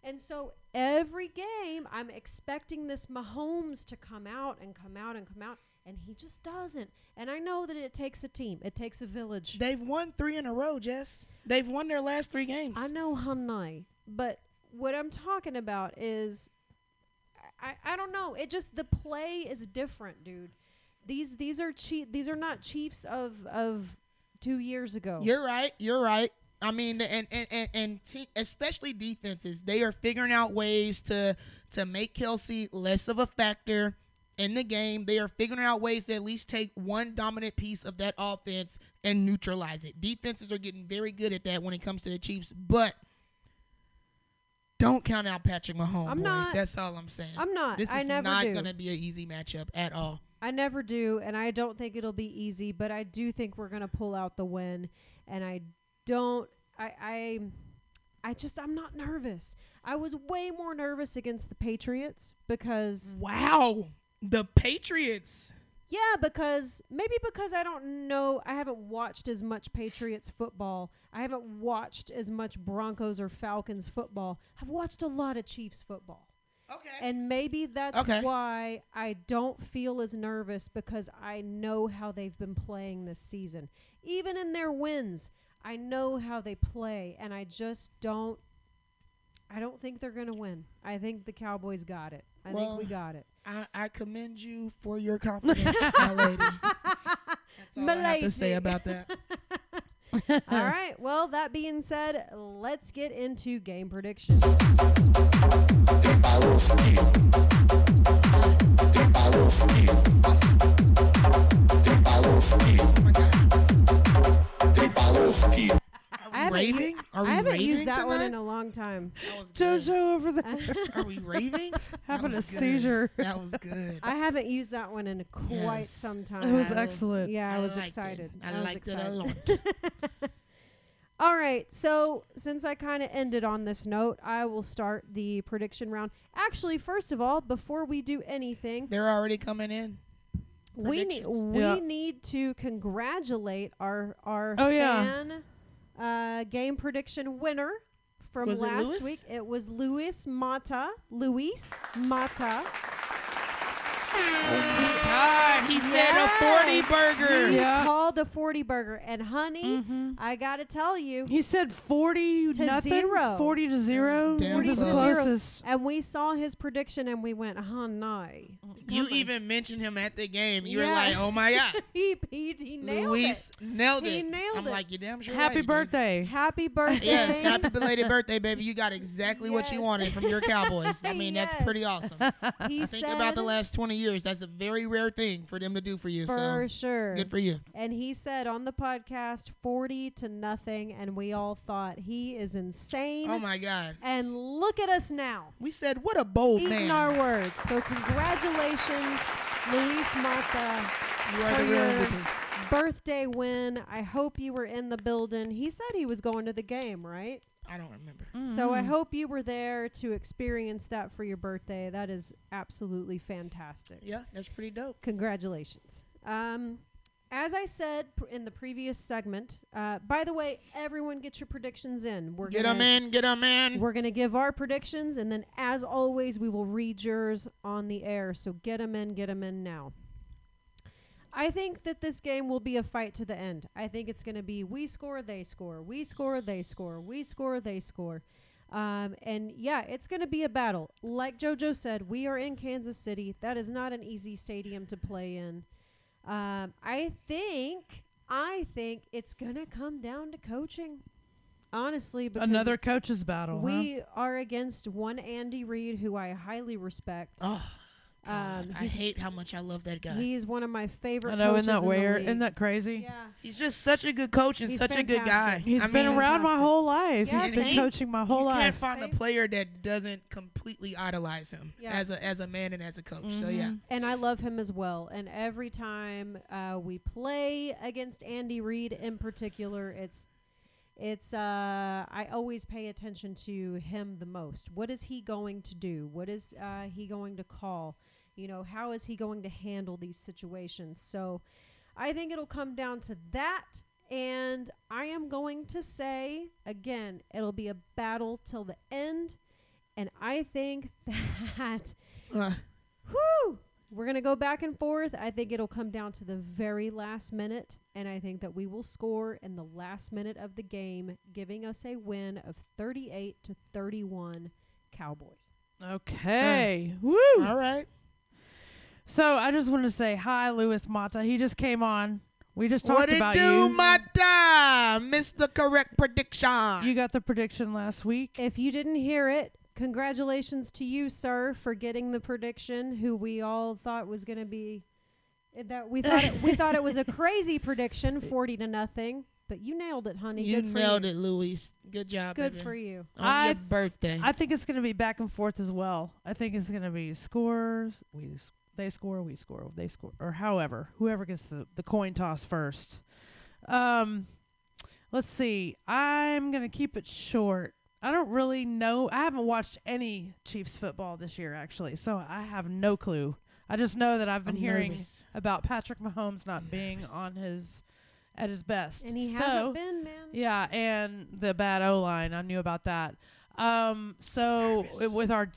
And so every game, I'm expecting this Mahomes to come out and come out and come out. And he just doesn't. And I know that it takes a team. It takes a village. They've won 3 in a row, Jess. They've won their last 3 games. I know, honey. But what I'm talking about is, I don't know. It just, the play is different, dude. These are not Chiefs of 2 years ago. You're right. I mean, especially defenses, they are figuring out ways to make Kelsey less of a factor in the game. They are figuring out ways to at least take one dominant piece of that offense and neutralize it. Defenses are getting very good at that when it comes to the Chiefs, but don't count out Patrick Mahomes. I'm not. That's all I'm saying. I'm not. This I is never not do. going to be an easy matchup at all. I never do, and I don't think it'll be easy, but I do think we're going to pull out the win, and I'm not nervous. I was way more nervous against the Patriots because... Wow. The Patriots. Yeah, because I don't know. I haven't watched as much Patriots football. I haven't watched as much Broncos or Falcons football. I've watched a lot of Chiefs football. Okay. And maybe that's why I don't feel as nervous, because I know how they've been playing this season. Even in their wins, I know how they play, and I don't think they're going to win. I think the Cowboys got it. I think we got it. I commend you for your confidence, my lady. That's all I have to say about that. All right. Well, that being said, let's get into game predictions. Are we raving? Are we I haven't raving used that one tonight? in a long time. That was good. JoJo over there Are we raving? having That a was good. seizure. That was good. I haven't used that one in quite Yes. some It time. was excellent. Yeah, I was liked excited. It. I was liked excited. it a lot. All right, so since I kind of ended on this note, I will start the prediction round. Actually, first of all, before we do anything, They're already coming in. we Predictions. need to congratulate our Oh, yeah. fan game prediction winner from Was it last Louis? week. It was Luis Mata. Luis Mata. Oh my God, he said a 40 burger. He Yeah. called a 40 burger, and honey, Mhm. I gotta tell you, He said 40 To nothing, 0. 40 to 0. damn What is the close. closest? and we saw his prediction, and we went, honey. You Come on. even mentioned him at the game. You were Yeah. like, oh my God. he nailed Luis nailed He it. nailed I'm it. like, you damn sure Happy right, he did." birthday. it. Happy birthday. Yes, happy belated birthday, baby. You got exactly what you Yes. wanted from your Cowboys. I mean, that's Yes. pretty awesome. He Think said, about the last 20 years. That's a very rare thing for them to do for you. for So sure. good for you. And he said on the podcast 40 to nothing, and we all thought he is insane. Oh my God. And look at us now. We said, what a bold Eating man. our words. So congratulations, Luis Mata, You are for the real your MVP. birthday win. I hope you were in the building. He said he was going to the game, right? I don't remember. So I hope you were there to experience that for your birthday. That is absolutely fantastic. Yeah, that's pretty dope. Congratulations. As I said in the previous segment, by the way, everyone get your predictions in. Get them in. We're going to give our predictions, and then as always, we will read yours on the air. So get them in now. I think that this game will be a fight to the end. I think it's going to be we score, they score, we score, they score, we score, they score. And yeah, it's going to be a battle. Like JoJo said, we are in Kansas City. That is not an easy stadium to play in. I think it's going to come down to coaching. Honestly, because another coach's battle. We are against one Andy Reid, who I highly respect. Oh, God, I hate how much I love that guy. He's one of my favorite. I know, coaches isn't that weird? league. Isn't that crazy? Yeah, He's just such a good coach and He's such a good guy. fantastic. He's been around my whole life. Yeah, He's been same. coaching my whole You life. can't find Same. a player that doesn't completely idolize him Yeah. as a man and as a coach. So yeah, and I love him as well. And every time we play against Andy Reid in particular, it's I always pay attention to him the most. What is he going to do? What is he going to call? You know, how is he going to handle these situations? So I think it'll come down to that. And I am going to say, again, it'll be a battle till the end. And I think that we're going to go back and forth. I think it'll come down to the very last minute. And I think that we will score in the last minute of the game, giving us a win of 38-31 Cowboys. Okay. Woo. all right. So I just wanted to say hi, Louis Mata. He just came on. We just talked What it about do, you. Mata? Missed the correct prediction. You got the prediction last week. If you didn't hear it, congratulations to you, sir, for getting the prediction. Who we all thought was going to be that we thought it was a crazy prediction, 40-0. But you nailed it, honey. You Good for nailed you. it, Luis. Good job. Good baby. for you. On your birthday. I think it's going to be back and forth as well. I think it's going to be scores. They score, we score, they score, or however, whoever gets the coin toss first. Let's see. I'm going to keep it short. I don't really know. I haven't watched any Chiefs football this year, actually, so I have no clue. I just know that I've been hearing about Patrick Mahomes not being at his best. And he hasn't been, man. Yeah, and the bad O-line. I knew about that. So with our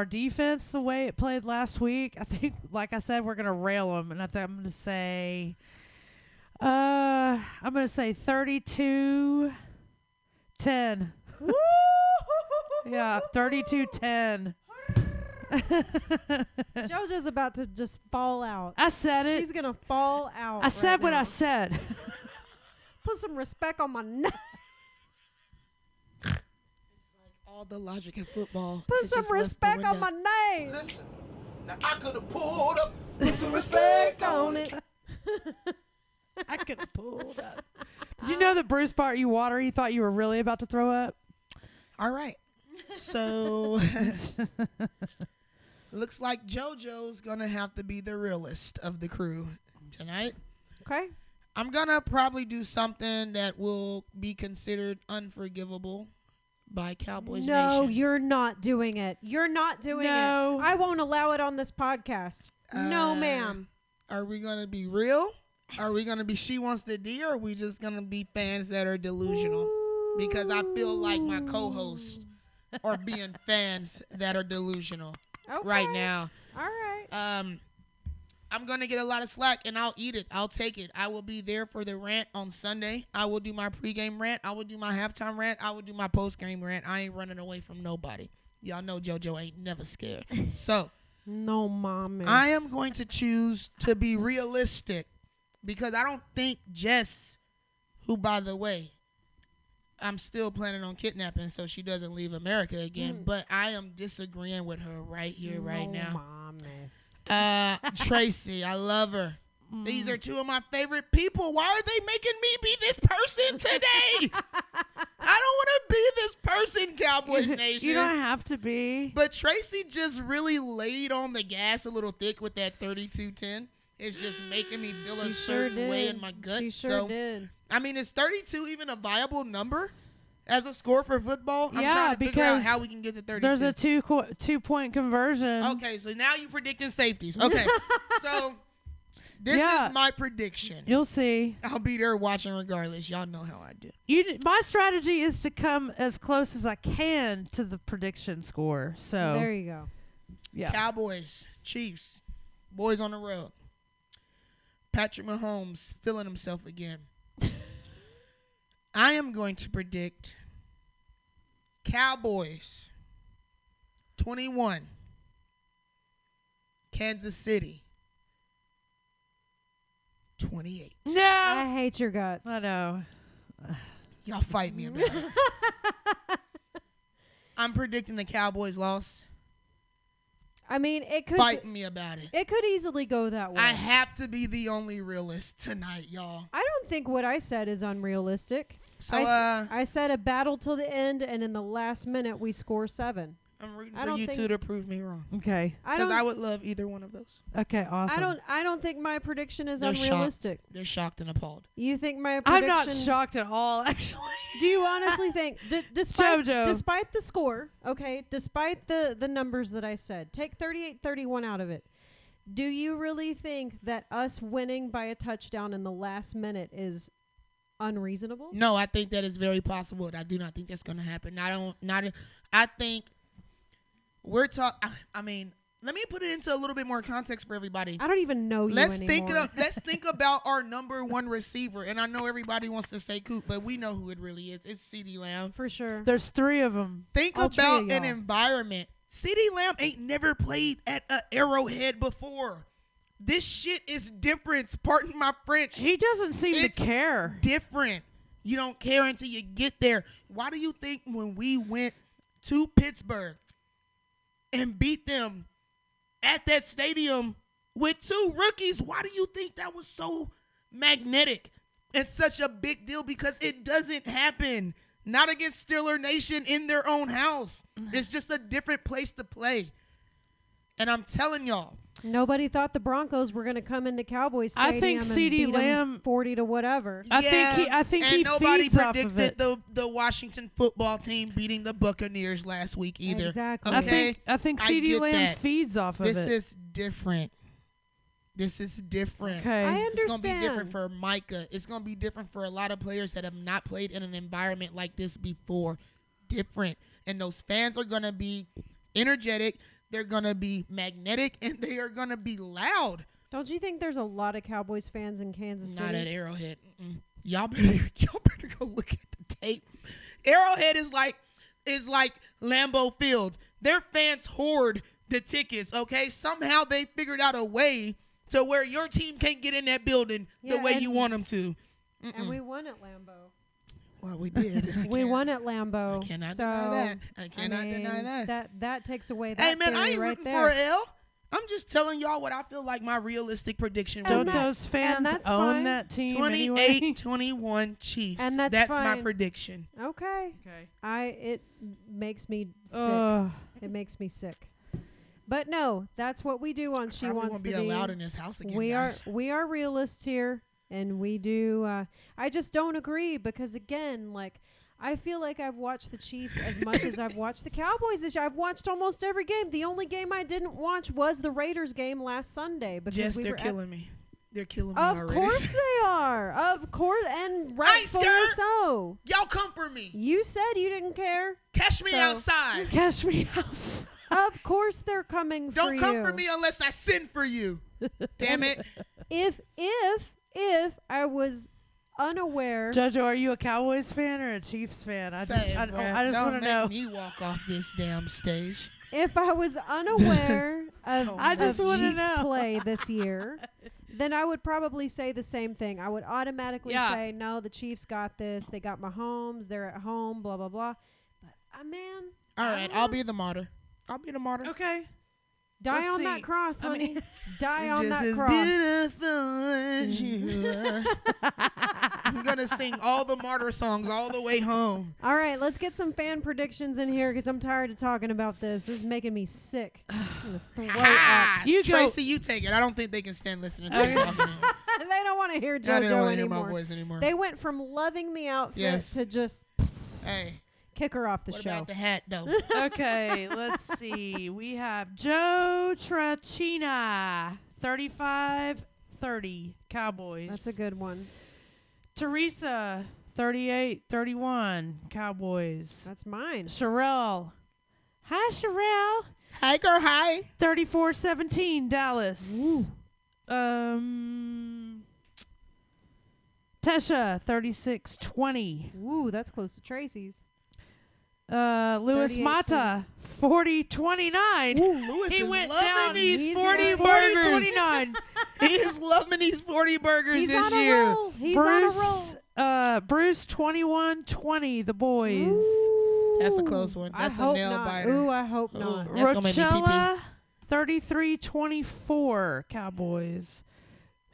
defense, the way it played last week, I think, like I said, we're gonna rail them, and I think I'm gonna say 32-10. Yeah, 32-10. JoJo's about to just fall out. I said it. She's gonna fall out. I said what now. I said. Put some respect on my name. All the logic in football. Put is some just left the respect on window. my name. Listen, now I could have pulled up, put some respect on it. I could have pulled up. Did you know that Bruce bought you water? He thought you were really about to throw up. All right. So looks like JoJo's gonna have to be the realist of the crew tonight. Okay. I'm gonna probably do something that will be considered unforgivable by Cowboys No, Nation. you're not doing it. You're not doing No. it. I won't allow it on this podcast. No, ma'am. Are we gonna be real? Are we gonna be She Wants the D, or are we just gonna be fans that are delusional? Because I feel like my co-hosts are being fans that are delusional right now. All right. I'm going to get a lot of slack, and I'll eat it. I'll take it. I will be there for the rant on Sunday. I will do my pregame rant. I will do my halftime rant. I will do my postgame rant. I ain't running away from nobody. Y'all know JoJo ain't never scared. So No, mom. I am going to choose to be realistic because I don't think Jess, who, by the way, I'm still planning on kidnapping so she doesn't leave America again, but I am disagreeing with her right here, right now. Mom. Tracy, I love her. These are two of my favorite people. Why are they making me be this person today? I don't want to be this person, Cowboys Nation. You don't have to be. But Tracy just really laid on the gas a little thick with that 32-10. It's just making me feel a certain way in my gut. She sure did. I mean, is 32 even a viable number? as a score for football? I'm Yeah, trying to figure out because how we can get to 32. There's a 2-point conversion. Okay, so now you're predicting safeties. Okay, so this Yeah. is my prediction. You'll see. I'll be there watching regardless. Y'all know how I do. My strategy is to come as close as I can to the prediction score. So There you go. yeah. Cowboys, Chiefs, boys on the road. Patrick Mahomes feeling himself again. I am going to predict Cowboys 21, Kansas City 28. No. I hate your guts. I know. Y'all fight me about it. I'm predicting the Cowboys loss. I mean, it could Fight me about it. It could easily go that way. I have to be the only realist tonight, y'all. I don't think what I said is unrealistic. So I said a battle till the end, and in the last minute we score 7. I'm rooting I for don't you think- two to prove me wrong. Okay. Because I would love either one of those. Okay. Awesome. I don't think my prediction is They're unrealistic. They're shocked and appalled. You think my I'm prediction? not shocked at all, actually. Do you honestly think, despite JoJo. the score, okay, despite the numbers that I said, take 38-31 out of it. Do you really think that us winning by a touchdown in the last minute is unreasonable? No, I think that is very possible. I do not think that's going to happen. I think we're talking. I mean, let me put it into a little bit more context for everybody. I don't even know you Let's anymore. let's think about our number one receiver, and I know everybody wants to say Coop, but we know who it really is. It's CeeDee Lamb. For sure. There's 3 of them. Think All three of about an y'all. environment. CeeDee Lamb ain't never played at a Arrowhead before. This shit is different. Pardon my French. He doesn't seem to It's care. Different. You don't care until you get there. Why do you think when we went to Pittsburgh and beat them at that stadium with 2 rookies, why do you think that was so magnetic and such a big deal? Because it doesn't happen. Not against Steeler Nation in their own house. It's just a different place to play. And I'm telling y'all. Nobody thought the Broncos were going to come into Cowboys Stadium I think and CeeDee beat 'em Lamb 40 to whatever. I think and he nobody feeds off of predicted it. the Washington football team beating the Buccaneers last week either. Exactly. Okay? I think I CeeDee get Lamb that. feeds off of This it. is different. This is different. Okay. I It's going to be understand. different for Micah. It's going to be different for a lot of players that have not played in an environment like this before. Different. And those fans are going to be energetic. They're going to be magnetic. And they are going to be loud. Don't you think there's a lot of Cowboys fans in Kansas City? Not at Arrowhead. Y'all better go look at the tape. Arrowhead is like Lambeau Field. Their fans hoard the tickets, okay? Somehow they figured out a way to where your team can't get in that building the Yeah, way and- you want them to. And we won at Lambeau. Well, we did. We won at Lambeau. I cannot so, deny that. I cannot mean, deny that. That takes away that Hey, man, I theory ain't right rooting there. for an L. I'm just telling y'all what I feel like my realistic prediction will Don't be. those fans that's own fine. that team anyway? 28-21 Chiefs. And that's my fine. prediction. Okay. Okay. It makes me sick. Ugh. It makes me sick. But no, that's what we do on She Probably Wants won't the be D. allowed in this house again, we guys. are realists here, and we do. I just don't agree because again, like I feel like I've watched the Chiefs as much as I've watched the Cowboys this year. I've watched almost every game. The only game I didn't watch was the Raiders game last Sunday because Jess, we they're were killing me. They're killing me Of already. course they are. Of course, and rightfully scared. so. Y'all come for me. You said you didn't care. Catch me So- outside. Catch me outside. Of course they're coming for you. Don't come for me unless I send for you. Damn it. If I was unaware, Jojo, are you a Cowboys fan or a Chiefs fan? I just Don't want to know. make me walk off this damn stage. if I was unaware of, Don't I just of wanna Chiefs know. play this year, then I would probably say the same thing. I would automatically Yeah. say, no, the Chiefs got this. They got Mahomes. They're at home, blah, blah, blah. But, man, All right, I'll be the martyr. I'll be the martyr. Okay. die Let's on see. that cross, I honey. mean- Die It's on just that as cross. beautiful as you are. I'm going to sing all the martyr songs all the way home. All right, let's get some fan predictions in here because I'm tired of talking about this. This is making me sick. I'm gonna throw up. Ah, You go- Tracy, you take it. I don't think they can stand listening to me talking anymore. They don't want to hear I don't JoJo want to hear my anymore. voice anymore. They went from loving the outfit Yes. to just Hey, Kick her off the what show. about the hat, though? Okay, let's see. We have Joe Trachina, 35-30, Cowboys. That's a good one. Teresa, 38-31, Cowboys. That's mine. Sherelle. Hi, Sherelle. Hi, girl. Hi. 34-17, Dallas. Ooh. Tesha, 36-20. Ooh, that's close to Tracy's. Louis 38-20. Mata, 40-29. Ooh, Lewis He is went loving down. these He's 40 loving burgers. 40-29. He is loving these 40 burgers He's this on a year. roll. He's on a roll. Bruce 21-20, the boys. Ooh. That's a close one. That's I a hope nail not. biter. Ooh, I hope Ooh. not. That's gonna make me pee-pee. Rochella, 33-24, Cowboys.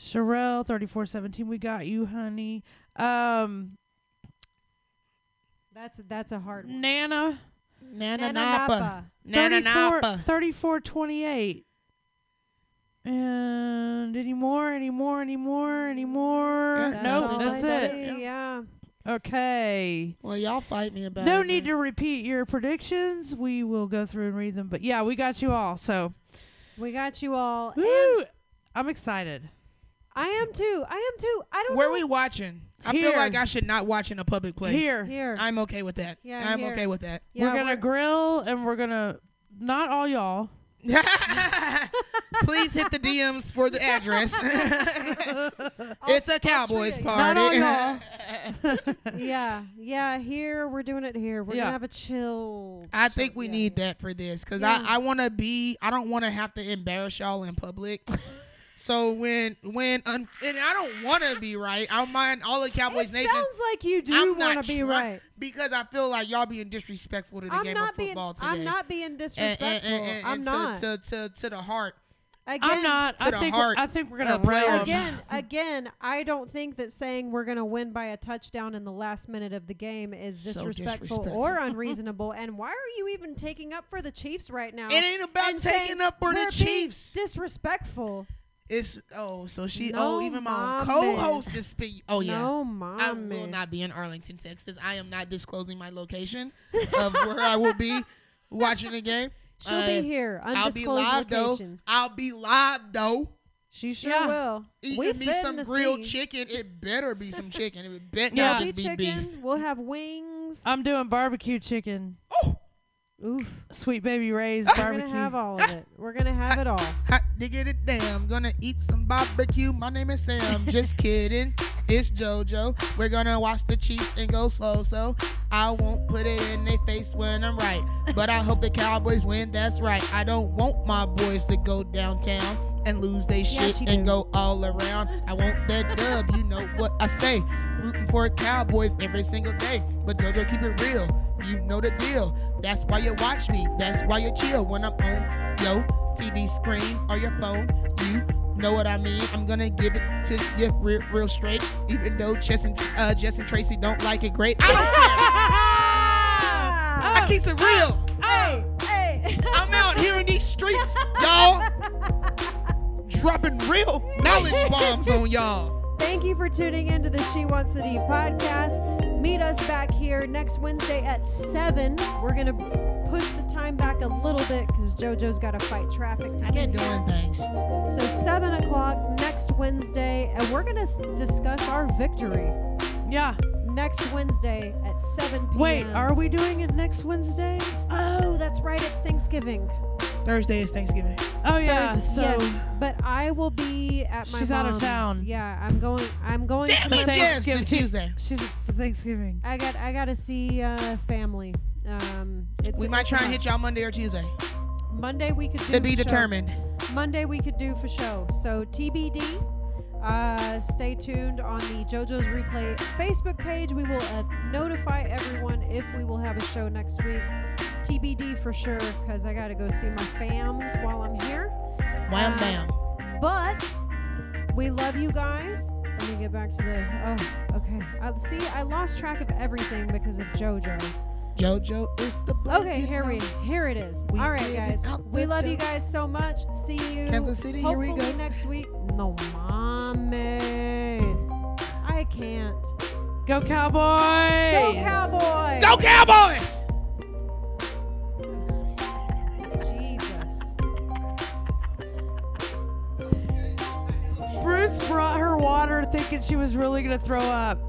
Sherelle, 34-17. We got you, honey. That's a hard one. Nana, Nana Napa. Nana 34, Napa. 34-28. And any more? Yeah, Nope, all that's I it. see, Yeah. Okay. Well, y'all fight me about it. No need to repeat your predictions. We will go through and read them. But yeah, we got you all. So, We got you all. And woo! I'm excited. I am too. I don't Where know. we watching? I Here. feel like I should not watch in a public place. Here. I'm okay with that. Yeah, I'm here. okay with that. Yeah, we're going to grill and we're going to, not all y'all. Please hit the DMs for the address. It's a Cowboys treat Not party. all y'all. Yeah. Here we're doing it here. We're Yeah. gonna have a chill. I think show. we Yeah, need yeah. that for this because Yeah. I want to be. I don't want to have to embarrass y'all in public. So and I don't want to be right. I don't mind all the Cowboys It Nation. sounds like you do I'm want not to be try- right. because I feel like y'all being disrespectful to the game of football today. I'm not being disrespectful. I'm and not. to the heart. Again, I'm not. To the heart I think we're going to player. rail Again, I don't think that saying we're going to win by a touchdown in the last minute of the game is So disrespectful disrespectful. or unreasonable. And why are you even taking up for the Chiefs right now? It ain't about and taking saying up for we're the being Chiefs. Disrespectful. It's so she No, even my Mom, co-host is yeah. No, Mom. I will not be in Arlington, Texas. I am not disclosing my location of where I will be watching the game. She'll be here. I'll be Undisclosed live location. though. I'll be live though. She sure Yeah. will. Eating me some grilled chicken. It better be some chicken. It better Yeah. not There'll just be be chicken. beef. We'll have wings. I'm doing barbecue chicken. Oh, Oof. Sweet Baby Ray's We're barbecue. gonna have all of it. We're gonna have it all. hot diggity damn. Gonna eat some barbecue. My name is Sam. Just kidding. It's JoJo. We're gonna watch the Chiefs and go slow. So I won't put it in their face when I'm right. But I hope the Cowboys win. That's right. I don't want my boys to go downtown and lose their Yes, shit you and do. go all around. I want that dub. You know what I say. Rooting for Cowboys every single day. But JoJo, keep it real. You know the deal. That's why you watch me. That's why you chill when I'm on your TV screen or your phone. You know what I mean. I'm gonna give it to you real straight. Even though Jess and Tracy don't like it great. I don't care. I keep it real. Hey. I'm out here in these streets, y'all. Dropping real knowledge bombs on y'all. Thank you for tuning into the She Wants the D podcast. Meet us back here next Wednesday at 7. We're going to push the time back a little bit because JoJo's got to fight traffic to I've been get here. doing things. So 7 o'clock next Wednesday, and we're going to discuss our victory Yeah. next Wednesday at 7 p.m. Wait, are we doing it next Wednesday? Oh, that's right. It's Thanksgiving. Thursday is Thanksgiving. Oh yeah. Thursday, So yes, but I will be at my She's out of mom's. town. Yeah, I'm going Damn to my it, yes, Thanksgiving. then Tuesday. she's for Thanksgiving. I got to see family. We might try and hit y'all Monday or Tuesday. Monday we could do To be for show. determined. Monday we could do for show. So TBD. Stay tuned on the JoJo's Replay Facebook page. We will notify everyone if we will have a show next week. TBD for sure, because I got to go see my fams while I'm here. Wham bam. But we love you guys. Let me get back to the. Oh, okay. I lost track of everything because of JoJo. JoJo is the blood. Okay, you know. here it is. We All right, get it guys. out We the love you door. guys so much. See you. Kansas City, here we hopefully go. next week. No mames. I can't. Go Cowboys! Go Cowboys! Go Cowboys! Jesus. Bruce brought her water thinking she was really going to throw up.